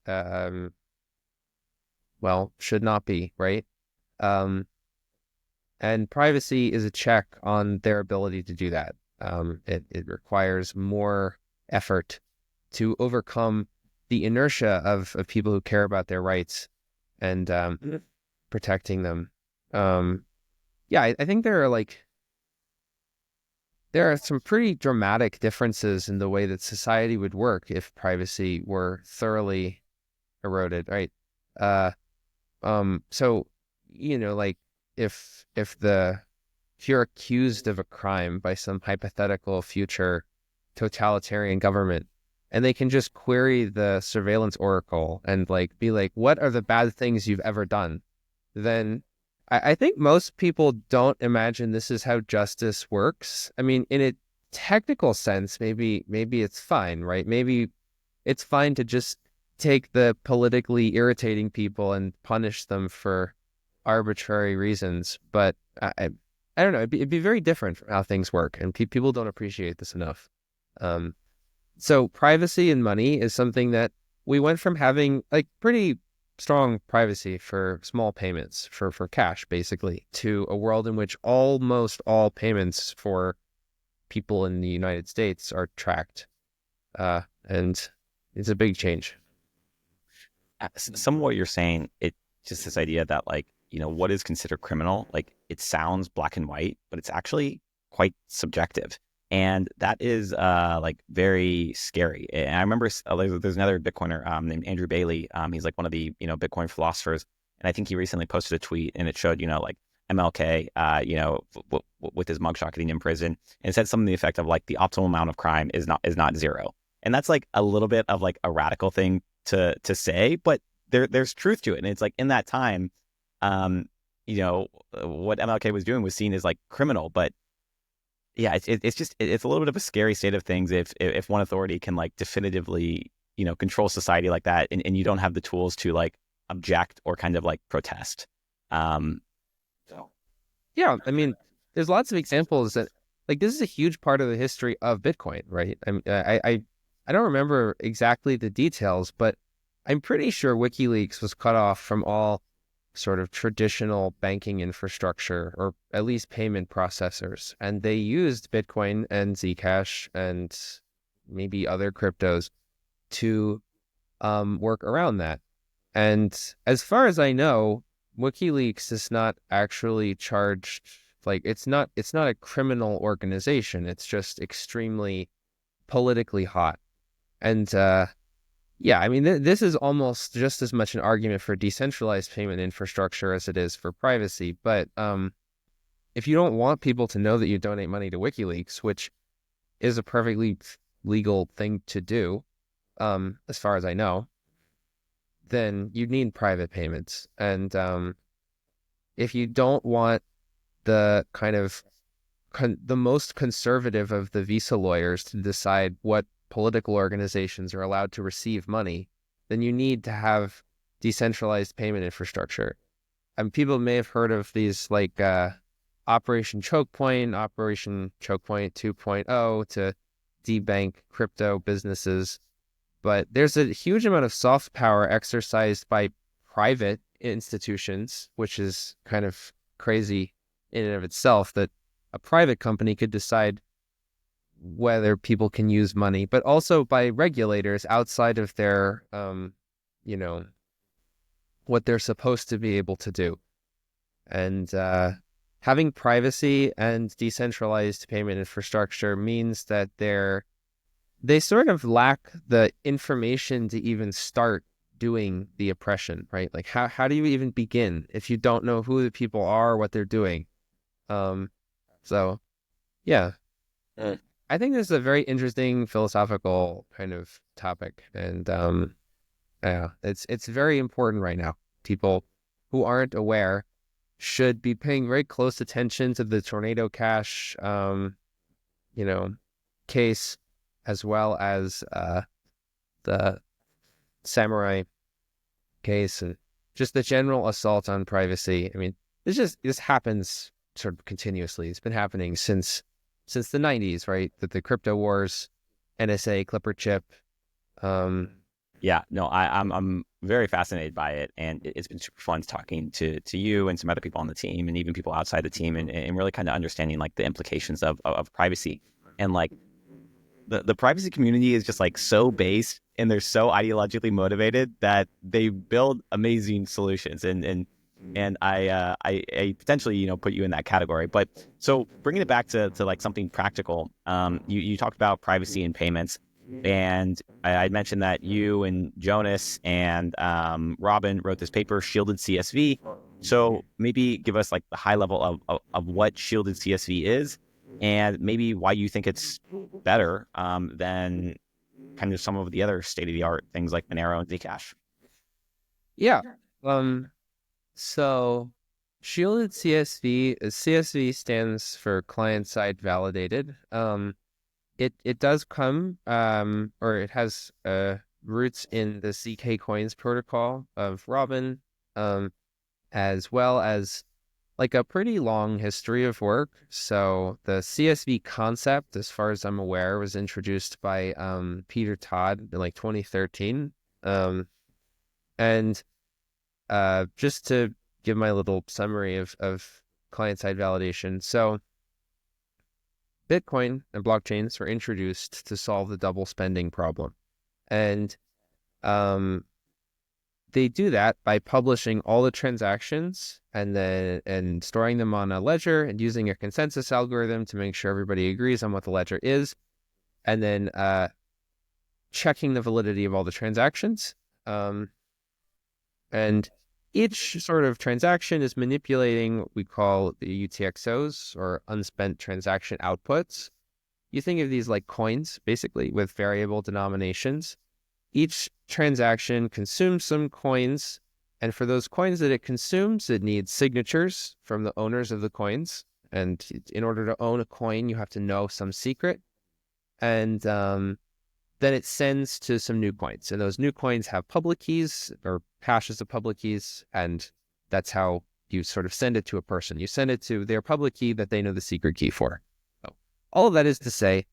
well, should not be, right? Um, and privacy is a check on their ability to do that. It requires more effort to overcome the inertia of people who care about their rights and protecting them. Yeah, I think there are some pretty dramatic differences in the way that society would work if privacy were thoroughly eroded, right? Uh, so like if you're accused of a crime by some hypothetical future totalitarian government, and they can just query the surveillance oracle and like be like, what are the bad things you've ever done? Then I think most people don't imagine this is how justice works. I mean, in a technical sense, maybe it's fine, right? Maybe it's fine to just take the politically irritating people and punish them for arbitrary reasons. But I don't know. It'd be very different from how things work, and people don't appreciate this enough. Um, so privacy and money is something that we went from having like pretty strong privacy for small payments for cash, basically, to a world in which almost all payments for people in the United States are tracked. And it's a big change. Some of what you're saying, it just this idea that like, what is considered criminal, like it sounds black and white, but it's actually quite subjective. And that is like very scary. And I remember there's another Bitcoiner named Andrew Bailey. He's like one of the, Bitcoin philosophers. And I think he recently posted a tweet and it showed, like MLK, with his mugshot getting in prison, and it said something to the effect of like the optimal amount of crime is not zero. And that's like a little bit of like a radical thing to say, but there's truth to it. And it's like in that time, what MLK was doing was seen as like criminal, but yeah, it's just it's a little bit of a scary state of things if one authority can like definitively, control society like that, and you don't have the tools to like object or kind of like protest. So Yeah, I mean, there's lots of examples that like this is a huge part of the history of Bitcoin, right? I don't remember exactly the details, but I'm pretty sure WikiLeaks was cut off from all sort of traditional banking infrastructure, or at least payment processors. And they used Bitcoin and Zcash and maybe other cryptos to work around that. And as far as I know, WikiLeaks is not actually charged, like it's not a criminal organization. It's just extremely politically hot. And yeah, I mean, this is almost just as much an argument for decentralized payment infrastructure as it is for privacy. But if you don't want people to know that you donate money to WikiLeaks, which is a perfectly legal thing to do, as far as I know, then you need private payments. And if you don't want the kind of the most conservative of the Visa lawyers to decide what political organizations are allowed to receive money, then you need to have decentralized payment infrastructure. And people may have heard of these like Operation Choke Point 2.0 to debank crypto businesses. But there's a huge amount of soft power exercised by private institutions, which is kind of crazy in and of itself that a private company could decide whether people can use money, but also by regulators outside of their, you know, what they're supposed to be able to do. And having privacy and decentralized payment infrastructure means that they sort of lack the information to even start doing the oppression, right? Like how do you even begin if you don't know who the people are, what they're doing? So yeah, Mm. I think this is a very interesting philosophical kind of topic, and yeah, it's very important right now. People who aren't aware should be paying very close attention to the Tornado Cash, you know, case, as well as the Samurai case, and just the general assault on privacy. I mean, this happens sort of continuously. It's been happening since the 90s, right? The crypto wars, NSA, Clipper chip. Yeah, no, I'm very fascinated by it, and it's been super fun talking to you and some other people on the team, and even people outside the team, and really kind of understanding like the implications of privacy. And like the privacy community is just like so based, and they're so ideologically motivated that they build amazing solutions. And I potentially put you in that category. But so bringing it back to like something practical, you talked about privacy and payments. And I mentioned that you and Jonas and Robin wrote this paper, Shielded CSV. So maybe give us like the high level of what Shielded CSV is, and maybe why you think it's better than kind of some of the other state-of-the-art things like Monero and Zcash. Yeah. So Shielded CSV, CSV stands for client-side validated. It does come, or it has roots in the ZK Coins protocol of Robin, as well as like a pretty long history of work. So the CSV concept, as far as I'm aware, was introduced by Peter Todd in like 2013. And just to give my little summary of client-side validation. So Bitcoin and blockchains were introduced to solve the double spending problem. And they do that by publishing all the transactions and storing them on a ledger and using a consensus algorithm to make sure everybody agrees on what the ledger is, and then checking the validity of all the transactions. And each sort of transaction is manipulating what we call the UTXOs, or unspent transaction outputs. You think of these like coins, basically, with variable denominations. Each transaction consumes some coins, and for those coins that it consumes, it needs signatures from the owners of the coins. And in order to own a coin, you have to know some secret. And then it sends to some new coins. And those new coins have public keys or hashes of public keys. And that's how you sort of send it to a person. You send it to their public key that they know the secret key for. So all of that is to say,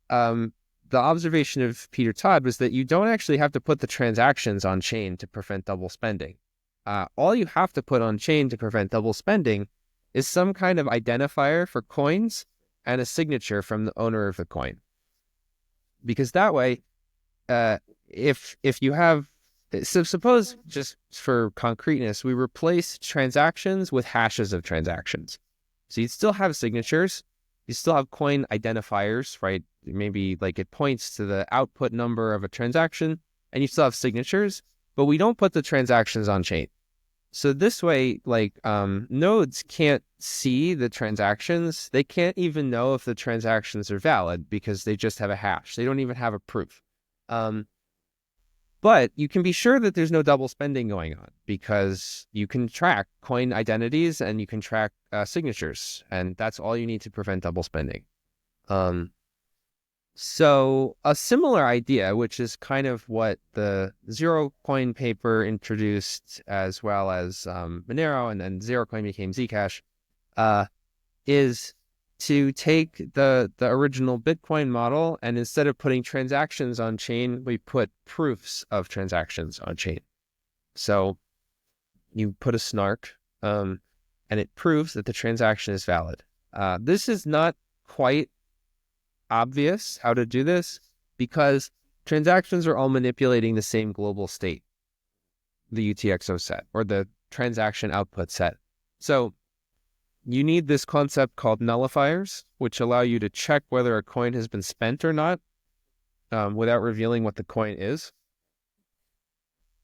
the observation of Peter Todd was that you don't actually have to put the transactions on chain to prevent double spending. All you have to put on chain to prevent double spending is some kind of identifier for coins and a signature from the owner of the coin. Because that way, if you have, so suppose, just for concreteness, we replace transactions with hashes of transactions. So you still have signatures, you still have coin identifiers, right? Maybe like it points to the output number of a transaction, and you still have signatures, but we don't put the transactions on chain. So this way, like nodes can't see the transactions. They can't even know if the transactions are valid because they just have a hash. They don't even have a proof. But you can be sure that there's no double spending going on because you can track coin identities and you can track signatures, and that's all you need to prevent double spending. So a similar idea, which is kind of what the Zero Coin paper introduced, as well as Monero, and then Zero Coin became Zcash, is to take the original Bitcoin model, and instead of putting transactions on chain, we put proofs of transactions on chain. So you put a SNARK, and it proves that the transaction is valid. This is not quite obvious how to do this because transactions are all manipulating the same global state, the UTXO set or the transaction output set. So you need this concept called nullifiers, which allow you to check whether a coin has been spent or not without revealing what the coin is.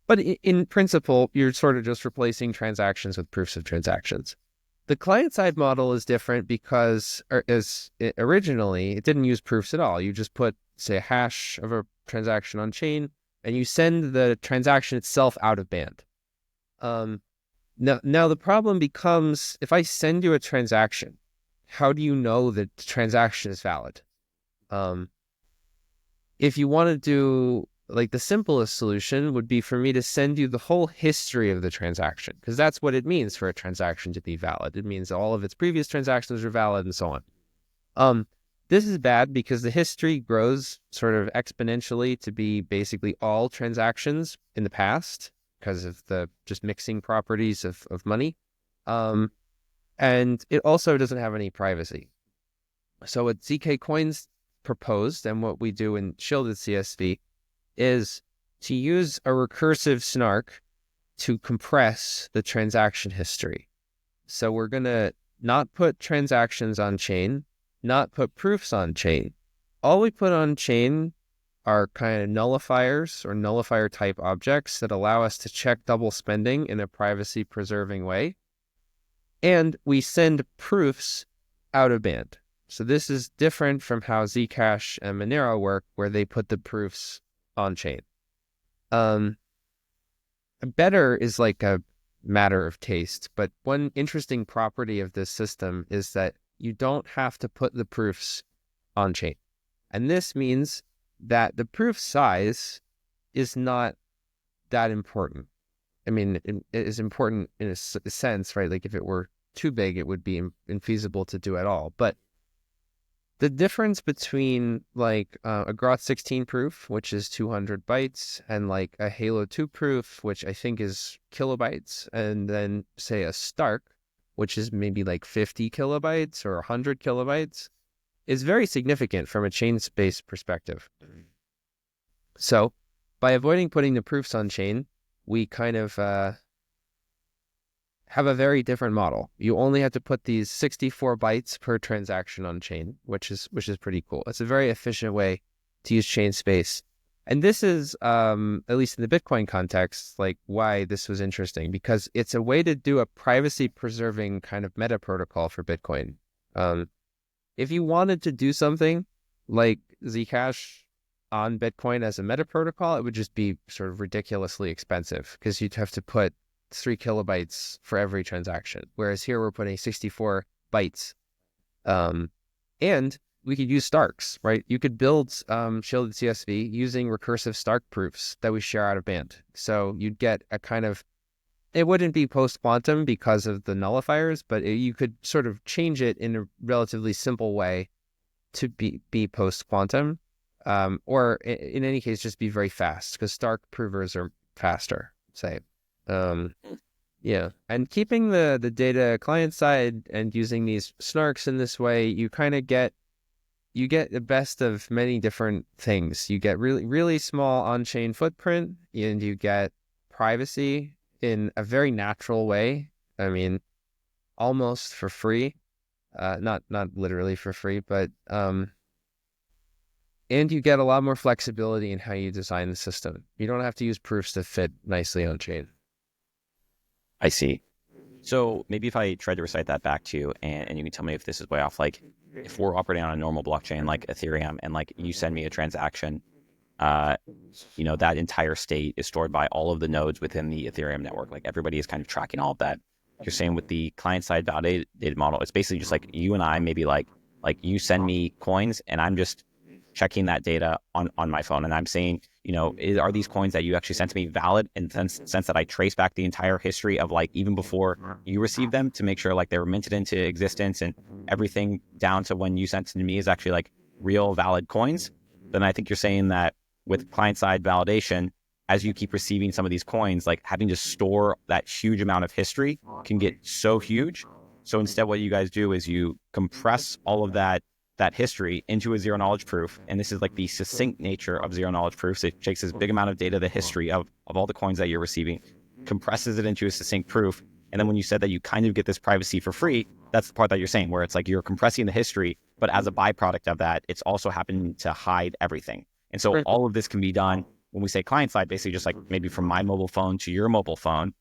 But in principle, you're sort of just replacing transactions with proofs of transactions. The client-side model is different because originally it didn't use proofs at all. You just put, say, a hash of a transaction on chain, and you send the transaction itself out of band. Now the problem becomes, if I send you a transaction, how do you know that the transaction is valid? If you want to do, like, the simplest solution would be for me to send you the whole history of the transaction, because that's what it means for a transaction to be valid. It means all of its previous transactions are valid and so on. This is bad because the history grows sort of exponentially to be basically all transactions in the past because of the just mixing properties of money. And it also doesn't have any privacy. So what ZK Coins proposed, and what we do in Shielded CSV, is to use a recursive SNARK to compress the transaction history. So we're going to not put transactions on chain, not put proofs on chain. All we put on chain are kind of nullifiers or nullifier type objects that allow us to check double spending in a privacy preserving way. And we send proofs out of band. So this is different from how Zcash and Monero work, where they put the proofs on chain. Better is like a matter of taste, but one interesting property of this system is that you don't have to put the proofs on chain. And this means that the proof size is not that important. I mean, it is important in a sense, right? Like if it were too big, it would be infeasible to do at all. But the difference between like a Groth16 proof, which is 200 bytes, and like a Halo 2 proof, which I think is kilobytes, and then say a Stark, which is maybe like 50 kilobytes or 100 kilobytes, is very significant from a chain space perspective. So by avoiding putting the proofs on chain, we kind of have a very different model. You only have to put these 64 bytes per transaction on chain, which is pretty cool. It's a very efficient way to use chain space. And this is, at least in the Bitcoin context, like why this was interesting, because it's a way to do a privacy preserving kind of meta protocol for Bitcoin. If you wanted to do something like Zcash on Bitcoin as a meta protocol, it would just be sort of ridiculously expensive because you'd have to put 3 kilobytes for every transaction. Whereas here we're putting 64 bytes. And we could use Starks, right? You could build Shielded CSV using recursive Stark proofs that we share out of band. So you'd get a kind of, it wouldn't be post-quantum because of the nullifiers, but you could sort of change it in a relatively simple way to be post-quantum. Or in any case, just be very fast because Stark provers are faster, say. Yeah. And keeping the data client side and using these SNARKs in this way, you kind of get the best of many different things. You get really, really small on-chain footprint, and you get privacy in a very natural way. I mean, almost for free, not literally for free, but and you get a lot more flexibility in how you design the system. You don't have to use proofs to fit nicely on chain. I see. So maybe if I tried to recite that back to you, and you can tell me if this is way off, like if we're operating on a normal blockchain like Ethereum, and like you send me a transaction, that entire state is stored by all of the nodes within the Ethereum network. Like everybody is kind of tracking all of that. You're saying with the client-side validated model, it's basically just like you and I, maybe like you send me coins, and I'm just checking that data on my phone, and I'm saying, are these coins that you actually sent to me valid in the sense that I trace back the entire history of like even before you received them to make sure like they were minted into existence and everything down to when you sent it to me is actually like real valid coins. Then I think you're saying that with client-side validation, as you keep receiving some of these coins, like having to store that huge amount of history can get so huge. So instead, what you guys do is you compress all of that history into a zero knowledge proof. And this is like the succinct nature of zero knowledge proofs. It takes this big amount of data, the history of all the coins that you're receiving, compresses it into a succinct proof. And then when you said that you kind of get this privacy for free, that's the part that you're saying, where it's like you're compressing the history, but as a byproduct of that, it's also happening to hide everything. And so all of this can be done when we say client side, basically just like maybe from my mobile phone to your mobile phone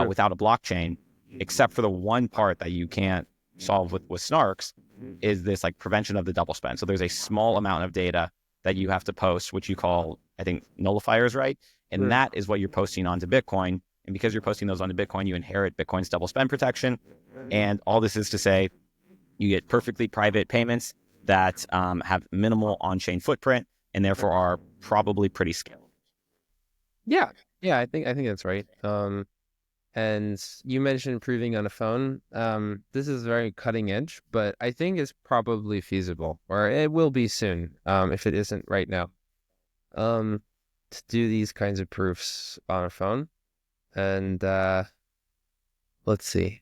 without a blockchain, except for the one part that you can't solve with SNARKs is this like prevention of the double spend. So there's a small amount of data that you have to post, which you call, I think, nullifiers, right? And that is what you're posting onto Bitcoin. And because you're posting those onto Bitcoin, you inherit Bitcoin's double spend protection. And all this is to say, you get perfectly private payments that have minimal on-chain footprint and therefore are probably pretty scalable. Yeah, I think that's right. And you mentioned proving on a phone. This is very cutting edge, but I think it's probably feasible, or it will be soon, if it isn't right now. To do these kinds of proofs on a phone. And let's see.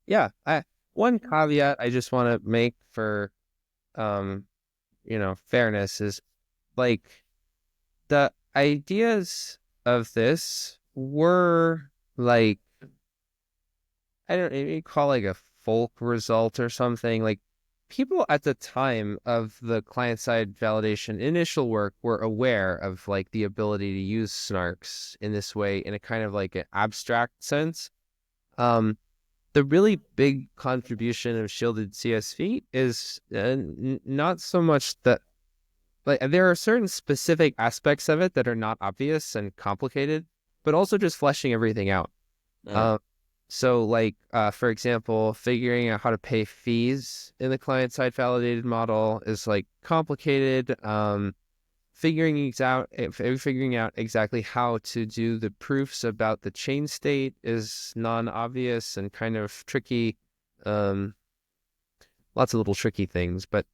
Yeah, one caveat I just want to make for fairness is like the ideas of this were like, I don't know, you call like a folk result or something. Like people at the time of the client-side validation initial work were aware of like the ability to use SNARKs in this way in a kind of like an abstract sense. The really big contribution of shielded CSV is not so much that, like, there are certain specific aspects of it that are not obvious and complicated, but also just fleshing everything out. So like, for example, figuring out how to pay fees in the client-side validated model is like complicated. Figuring out exactly how to do the proofs about the chain state is non-obvious and kind of tricky. Lots of little tricky things, but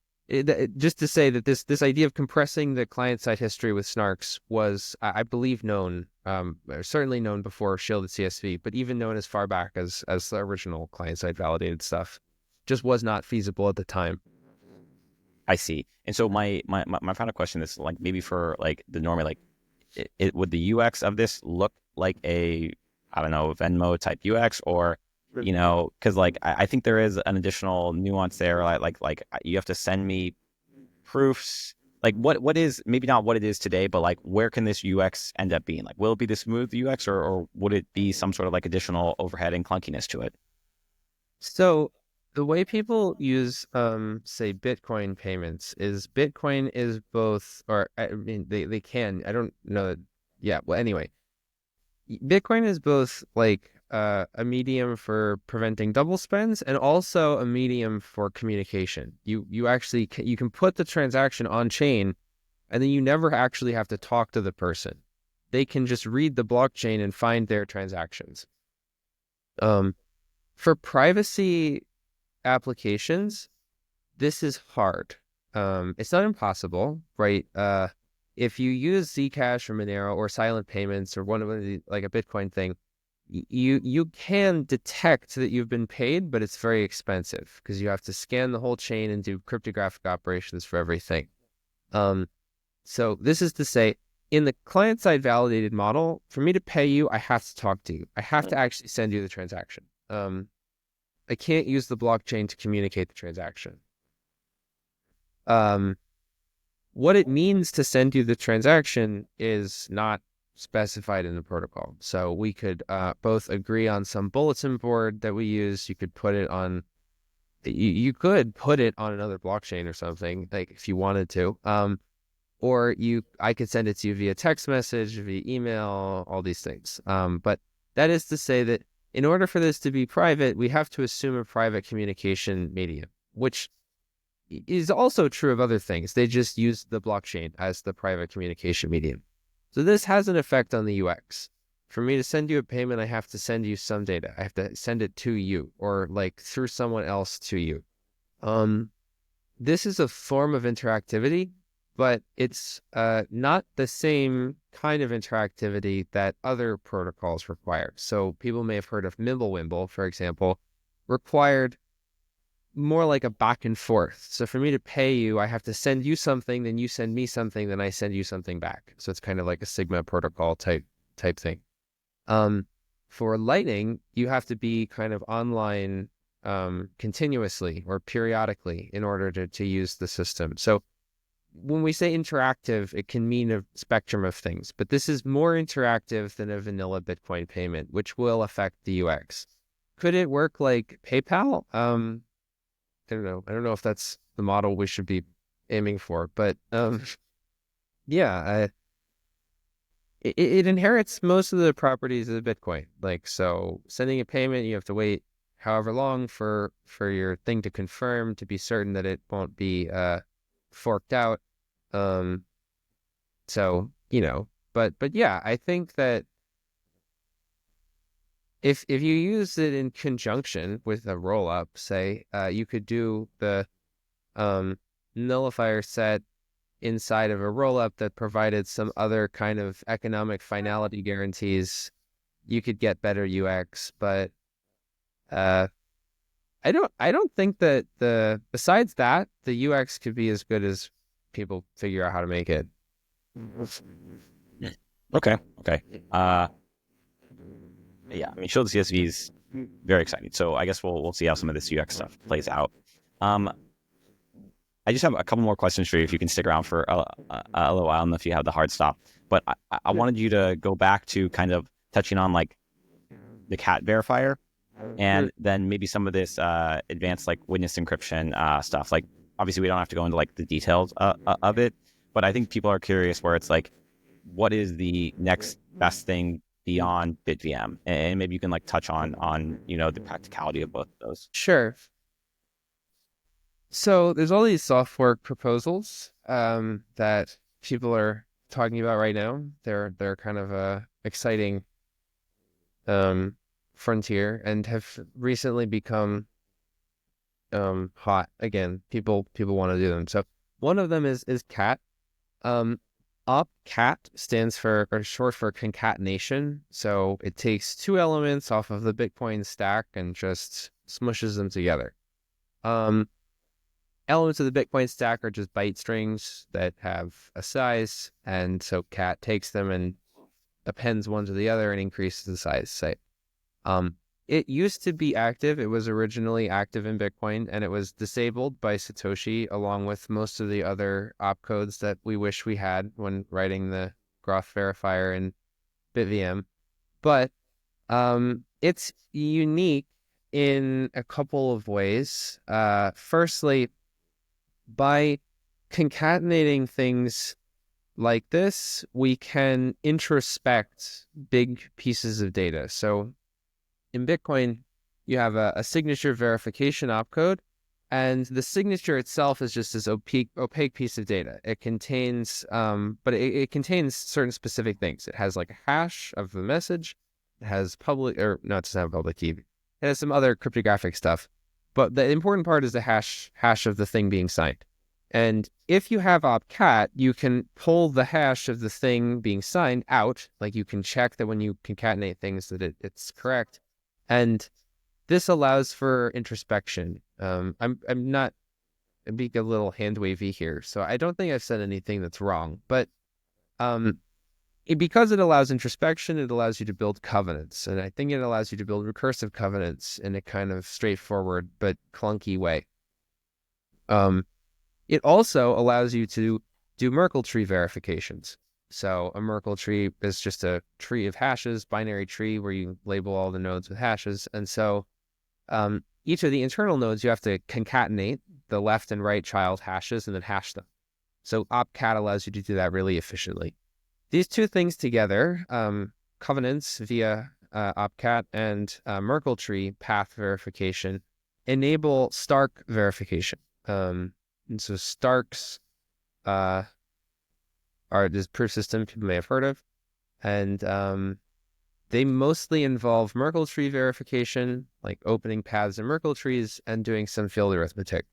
just to say that this idea of compressing the client-side history with SNARKs was, I believe, known, certainly known before shielded CSV, but even known as far back as the original client-side validated stuff, just was not feasible at the time. I see. And so my final question is like maybe for like the normie, like would the UX of this look like a, I don't know, Venmo type UX, or because like I think there is an additional nuance there, like you have to send me proofs. Like what is, maybe not what it is today, but like where can this UX end up being? Like will it be the smooth UX, or would it be some sort of like additional overhead and clunkiness to it? So the way people use, say, Bitcoin payments is Bitcoin is both, or I mean, they can, I don't know. Yeah. Well, anyway, Bitcoin is both like a medium for preventing double spends and also a medium for communication. You actually you can put the transaction on chain, and then you never actually have to talk to the person. They can just read the blockchain and find their transactions. For privacy applications, this is hard. It's not impossible, right? If you use Zcash or Monero or silent payments or one of the, like a Bitcoin thing, you can detect that you've been paid, but it's very expensive because you have to scan the whole chain and do cryptographic operations for everything. So this is to say, in the client-side validated model, for me to pay you, I have to talk to you. I have to actually send you the transaction. I can't use the blockchain to communicate the transaction. What it means to send you the transaction is not specified in the protocol. So we could both agree on some bulletin board that we use. You could put it on, you could put it on another blockchain or something, like if you wanted to. Or I could send it to you via text message, via email, all these things. But that is to say that in order for this to be private, we have to assume a private communication medium, which is also true of other things. They just use the blockchain as the private communication medium. So this has an effect on the UX. For me to send you a payment, I have to send you some data. I have to send it to you or like through someone else to you. Um, this is a form of interactivity, but it's not the same kind of interactivity that other protocols require. So people may have heard of Mimblewimble, for example, required more like a back and forth. So for me to pay you, I have to send you something, then you send me something, then I send you something back. So it's kind of like a Sigma protocol type thing. Um, for Lightning, you have to be kind of online continuously or periodically in order to use the system. So when we say interactive, it can mean a spectrum of things, but this is more interactive than a vanilla Bitcoin payment, which will affect the UX. Could it work like PayPal? I don't know. I don't know if that's the model we should be aiming for, but yeah, it inherits most of the properties of the Bitcoin. Like, so sending a payment, you have to wait however long for your thing to confirm to be certain that it won't be forked out. Um, so but yeah, I think that if you use it in conjunction with a roll up, say, you could do the um nullifier set inside of a rollup that provided some other kind of economic finality guarantees, you could get better UX. But uh, I don't think that besides that, the UX could be as good as people figure out how to make it. Okay. Okay. Uh, yeah. I mean, Shielded CSV is very exciting. So I guess we'll see how some of this UX stuff plays out. Um, I just have a couple more questions for you if you can stick around for a little while, and if you have the hard stop. But I wanted you to go back to kind of touching on like the cat verifier, and then maybe some of this advanced like witness encryption stuff. Like obviously we don't have to go into like the details of it, but I think people are curious where it's like, what is the next best thing beyond BitVM, and maybe you can like touch on the practicality of both of those. Sure. So there's all these software proposals that people are talking about right now. They're kind of a exciting um, frontier and have recently become hot again. People want to do them. So one of them is CAT. Um, OpCat stands for, or short for concatenation. So it takes two elements off of the Bitcoin stack and just smushes them together. Elements of the Bitcoin stack are just byte strings that have a size, and so cat takes them and appends one to the other and increases the size. Say, um, it used to be active. It was originally active in Bitcoin, and it was disabled by Satoshi along with most of the other opcodes that we wish we had when writing the Groth verifier in BitVM. But it's unique in a couple of ways. Firstly, by concatenating things like this, we can introspect big pieces of data. So in Bitcoin, you have a signature verification opcode, and the signature itself is just this opaque piece of data. It contains, but it contains certain specific things. It has like a hash of the message. It has public, or no, it doesn't have public key. It has some other cryptographic stuff. But the important part is the hash of the thing being signed. And if you have opcat, you can pull the hash of the thing being signed out. Like you can check that when you concatenate things that it's correct. And this allows for introspection. I'm not being a little hand wavy here, so I don't think I've said anything that's wrong. But because it allows introspection, it allows you to build covenants, and I think it allows you to build recursive covenants in a kind of straightforward but clunky way. It also allows you to do Merkle tree verifications. So a Merkle tree is just a tree of hashes, binary tree where you label all the nodes with hashes. And so each of the internal nodes, you have to concatenate the left and right child hashes and then hash them. So opcat allows you to do that really efficiently. These two things together, covenants via opcat and Merkle tree path verification, enable SNARK verification. And so SNARKs are this proof system people may have heard of, and they mostly involve Merkle tree verification, like opening paths in Merkle trees and doing some field arithmetic.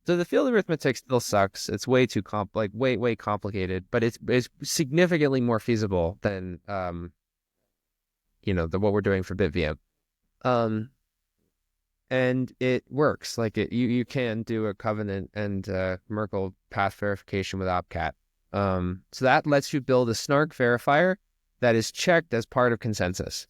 So the field arithmetic still sucks. It's way too way complicated, but it's significantly more feasible than what we're doing for BitVM. And it works. Like you can do a covenant and Merkle path verification with opcat. So that lets you build a SNARK verifier that is checked as part of consensus.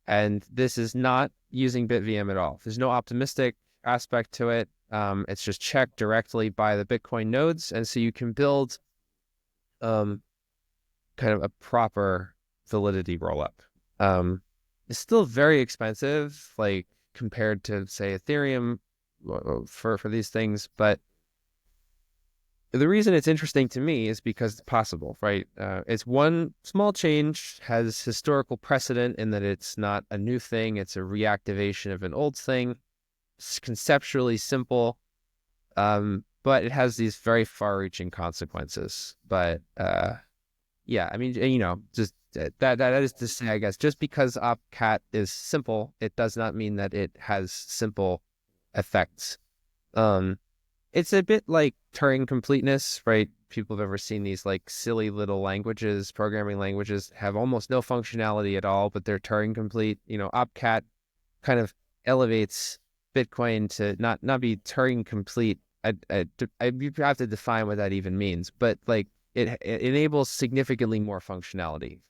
And this is not using BitVM at all. There's no optimistic aspect to it. It's just checked directly by the Bitcoin nodes. And so you can build kind of a proper validity rollup. It's still very expensive, like compared to, say, Ethereum for these things. But the reason it's interesting to me is because it's possible, right? It's one small change, has historical precedent in that it's not a new thing. It's a reactivation of an old thing. It's conceptually simple, but it has these very far-reaching consequences. But yeah, I mean, just that is to say, I guess, just because opcat is simple, it does not mean that it has simple effects. It's a bit like Turing completeness, right? People have ever seen these like silly little languages, programming languages, have almost no functionality at all, but they're Turing complete. Opcat kind of elevates Bitcoin to not be Turing complete. You have to define what that even means, but like it enables significantly more functionality.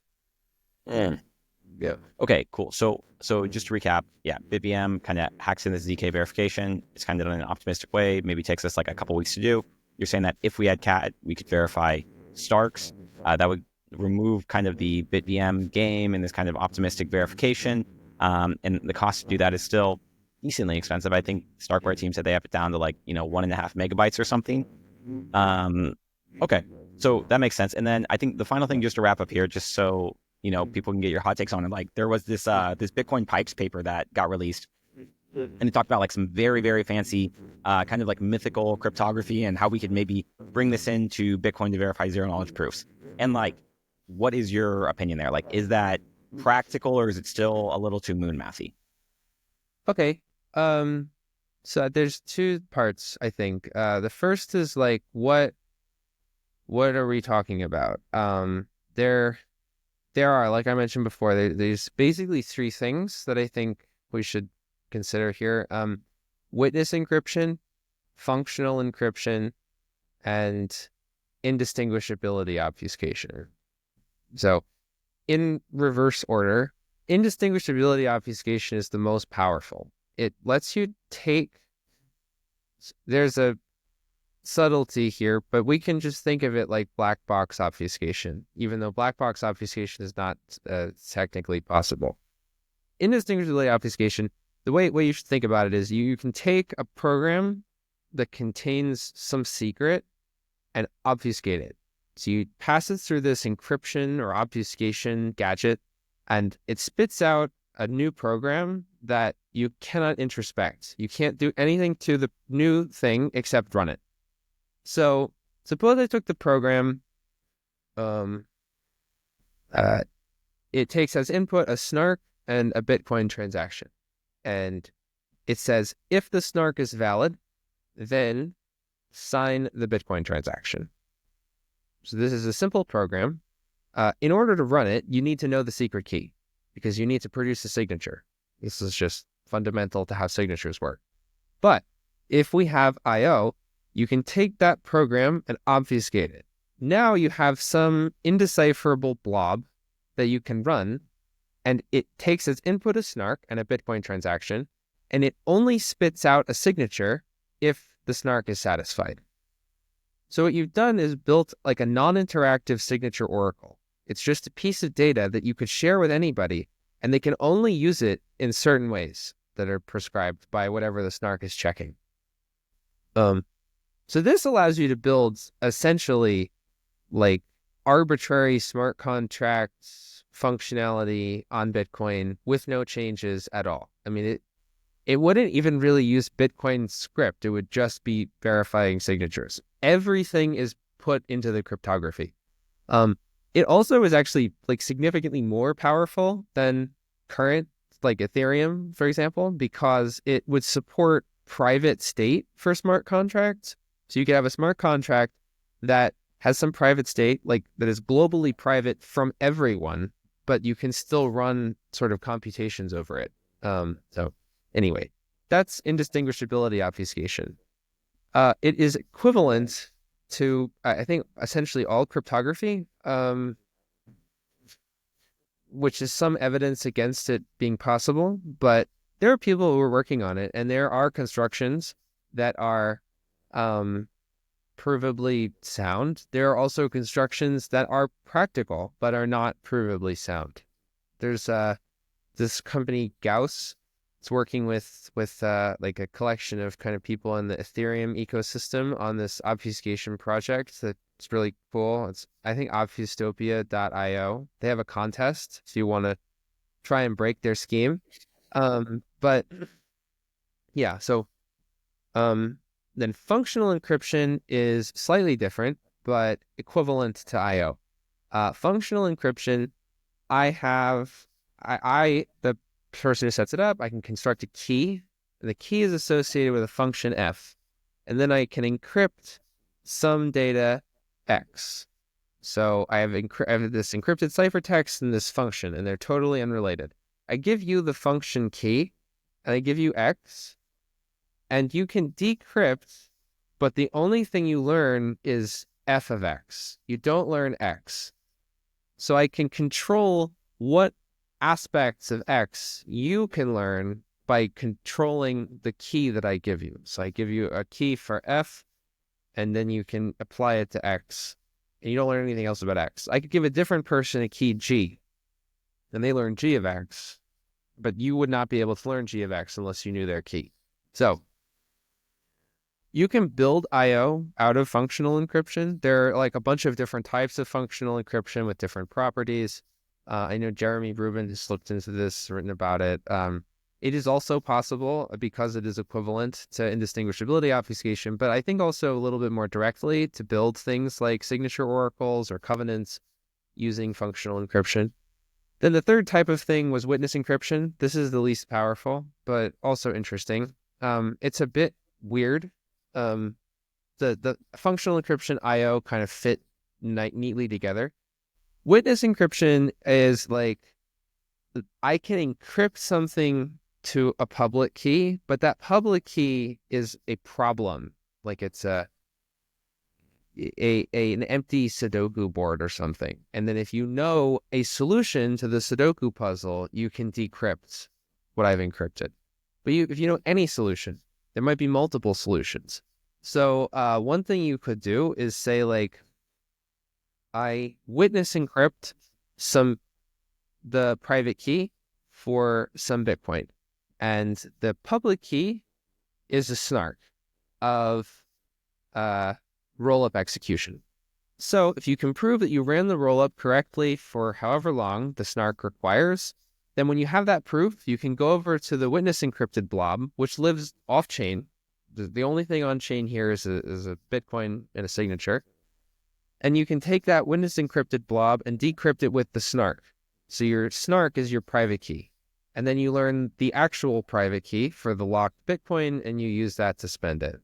Yeah. Okay, cool. So just to recap, yeah, BitVM kind of hacks in the ZK verification. It's kind of done in an optimistic way. Maybe takes us like a couple weeks to do. You're saying that if we had CAT, we could verify STARKs. That would remove kind of the BitVM game and this kind of optimistic verification. And the cost to do that is still decently expensive. I think Starkware team said they have it down to like 1.5 megabytes or something. Okay, so that makes sense. And then I think the final thing, just to wrap up here, just so people can get your hot takes on it. Like there was this Bitcoin Pipes paper that got released, and it talked about like some very, very fancy kind of like mythical cryptography and how we could maybe bring this into Bitcoin to verify zero knowledge proofs. And like, what is your opinion there? Like, is that practical or is it still a little too moon mathy? Okay. So there's two parts, I think. The first is like, what are we talking about? There are, like I mentioned before, there's basically three things that I think we should consider here. Witness encryption, functional encryption, and indistinguishability obfuscation. So in reverse order, indistinguishability obfuscation is the most powerful. It lets you there's a subtlety here, but we can just think of it like black box obfuscation, even though black box obfuscation is not technically possible. Indistinguishability obfuscation, the way you should think about it is you can take a program that contains some secret and obfuscate it. So you pass it through this encryption or obfuscation gadget, and it spits out a new program that you cannot introspect. You can't do anything to the new thing except run it. So suppose I took the program, it takes as input a SNARK and a Bitcoin transaction. And it says, if the SNARK is valid, then sign the Bitcoin transaction. So this is a simple program. In order to run it, you need to know the secret key because you need to produce a signature. This is just fundamental to how signatures work. But if we have I/O, you can take that program and obfuscate it. Now you have some indecipherable blob that you can run, and it takes as input a SNARK and a Bitcoin transaction, and it only spits out a signature if the SNARK is satisfied. So what you've done is built like a non-interactive signature oracle. It's just a piece of data that you could share with anybody, and they can only use it in certain ways that are prescribed by whatever the SNARK is checking. So this allows you to build essentially like arbitrary smart contracts functionality on Bitcoin with no changes at all. I mean, it wouldn't even really use Bitcoin script. It would just be verifying signatures. Everything is put into the cryptography. Um, it also is actually like significantly more powerful than current like Ethereum, for example, because it would support private state for smart contracts. So you could have a smart contract that has some private state, like that is globally private from everyone, but you can still run sort of computations over it. So anyway, that's indistinguishability obfuscation. It is equivalent to, I think, essentially all cryptography, which is some evidence against it being possible. But there are people who are working on it, and there are constructions that are um, provably sound. There are also constructions that are practical, but are not provably sound. There's this company Gauss. It's working with like a collection of kind of people in the Ethereum ecosystem on this obfuscation project that's really cool. It's I think obfustopia.io. They have a contest if you want to try and break their scheme. But yeah, so then functional encryption is slightly different, but equivalent to IO. Functional encryption, the person who sets it up, I can construct a key. And the key is associated with a function f. And then I can encrypt some data x. So I have this encrypted ciphertext and this function, and they're totally unrelated. I give you the function key, and I give you x, and you can decrypt, but the only thing you learn is f of x. You don't learn x. So I can control what aspects of x you can learn by controlling the key that I give you. So I give you a key for f, and then you can apply it to x, and you don't learn anything else about x. I could give a different person a key g, and they learn g of x, but you would not be able to learn g of x unless you knew their key. So you can build IO out of functional encryption. There are like a bunch of different types of functional encryption with different properties. I know Jeremy Rubin has looked into this, written about it. It is also possible because it is equivalent to indistinguishability obfuscation, but I think also a little bit more directly to build things like signature oracles or covenants using functional encryption. Then the third type of thing was witness encryption. This is the least powerful, but also interesting. It's a bit weird. The functional encryption IO kind of fit neatly together. Witness encryption is like I can encrypt something to a public key, but that public key is a problem. Like it's an empty Sudoku board or something. And then if you know a solution to the Sudoku puzzle, you can decrypt what I've encrypted. But if you know any solution, there might be multiple solutions. So one thing you could do is say like, I witness encrypt the private key for some Bitcoin. And the public key is a SNARK of rollup execution. So if you can prove that you ran the rollup correctly for however long the SNARK requires, then when you have that proof, you can go over to the witness encrypted blob, which lives off chain. The only thing on chain here is a Bitcoin and a signature. And you can take that witness encrypted blob and decrypt it with the SNARK. So your SNARK is your private key. And then you learn the actual private key for the locked Bitcoin, and you use that to spend it.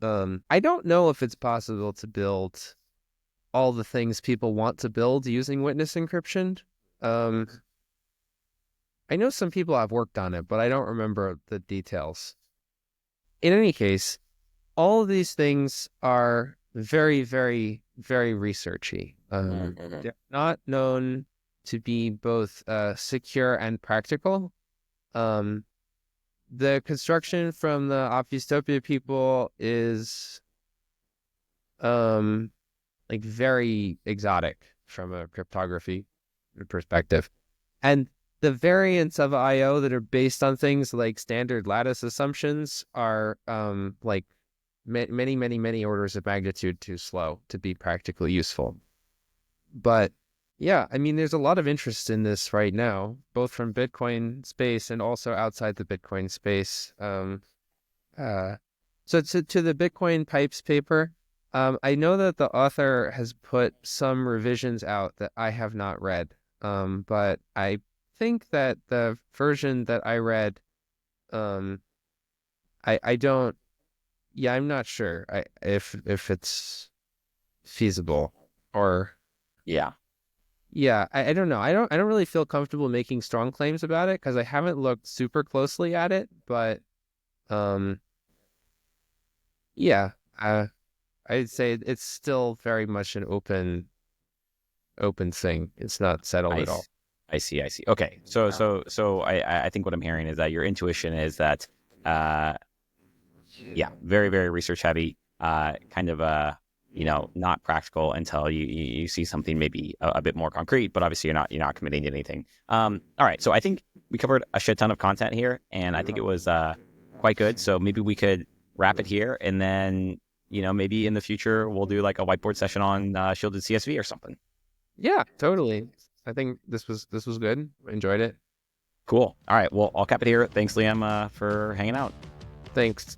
I don't know if it's possible to build all the things people want to build using witness encryption. I know some people have worked on it, but I don't remember the details. In any case, all of these things are very, very, very researchy. They're not known to be both secure and practical. The construction from the Opustopia people is like very exotic from a cryptography perspective. And the variants of IO that are based on things like standard lattice assumptions are like many, many, many orders of magnitude too slow to be practically useful. But yeah, I mean, there's a lot of interest in this right now, both from Bitcoin space and also outside the Bitcoin space. So to the Bitcoin pipes paper, I know that the author has put some revisions out that I have not read. But I think that the version that I read, um, I don't. Yeah, I'm not sure. If it's feasible or Yeah, yeah, I don't know. I don't really feel comfortable making strong claims about it because I haven't looked super closely at it. But um, yeah, I'd say it's still very much an open thing. It's not settled I, at all. s- I see, I see. Okay, so I think what I'm hearing is that your intuition is that, uh, yeah, very, very research heavy, kind of not practical until you see something maybe a bit more concrete. But obviously, you're not committing to anything. All right, so I think we covered a shit ton of content here, and I think it was quite good. So maybe we could wrap it here, and then maybe in the future we'll do like a whiteboard session on shielded CSV or something. Yeah, totally. I think this was good. Enjoyed it. Cool. All right. Well, I'll cap it here. Thanks, Liam, for hanging out. Thanks.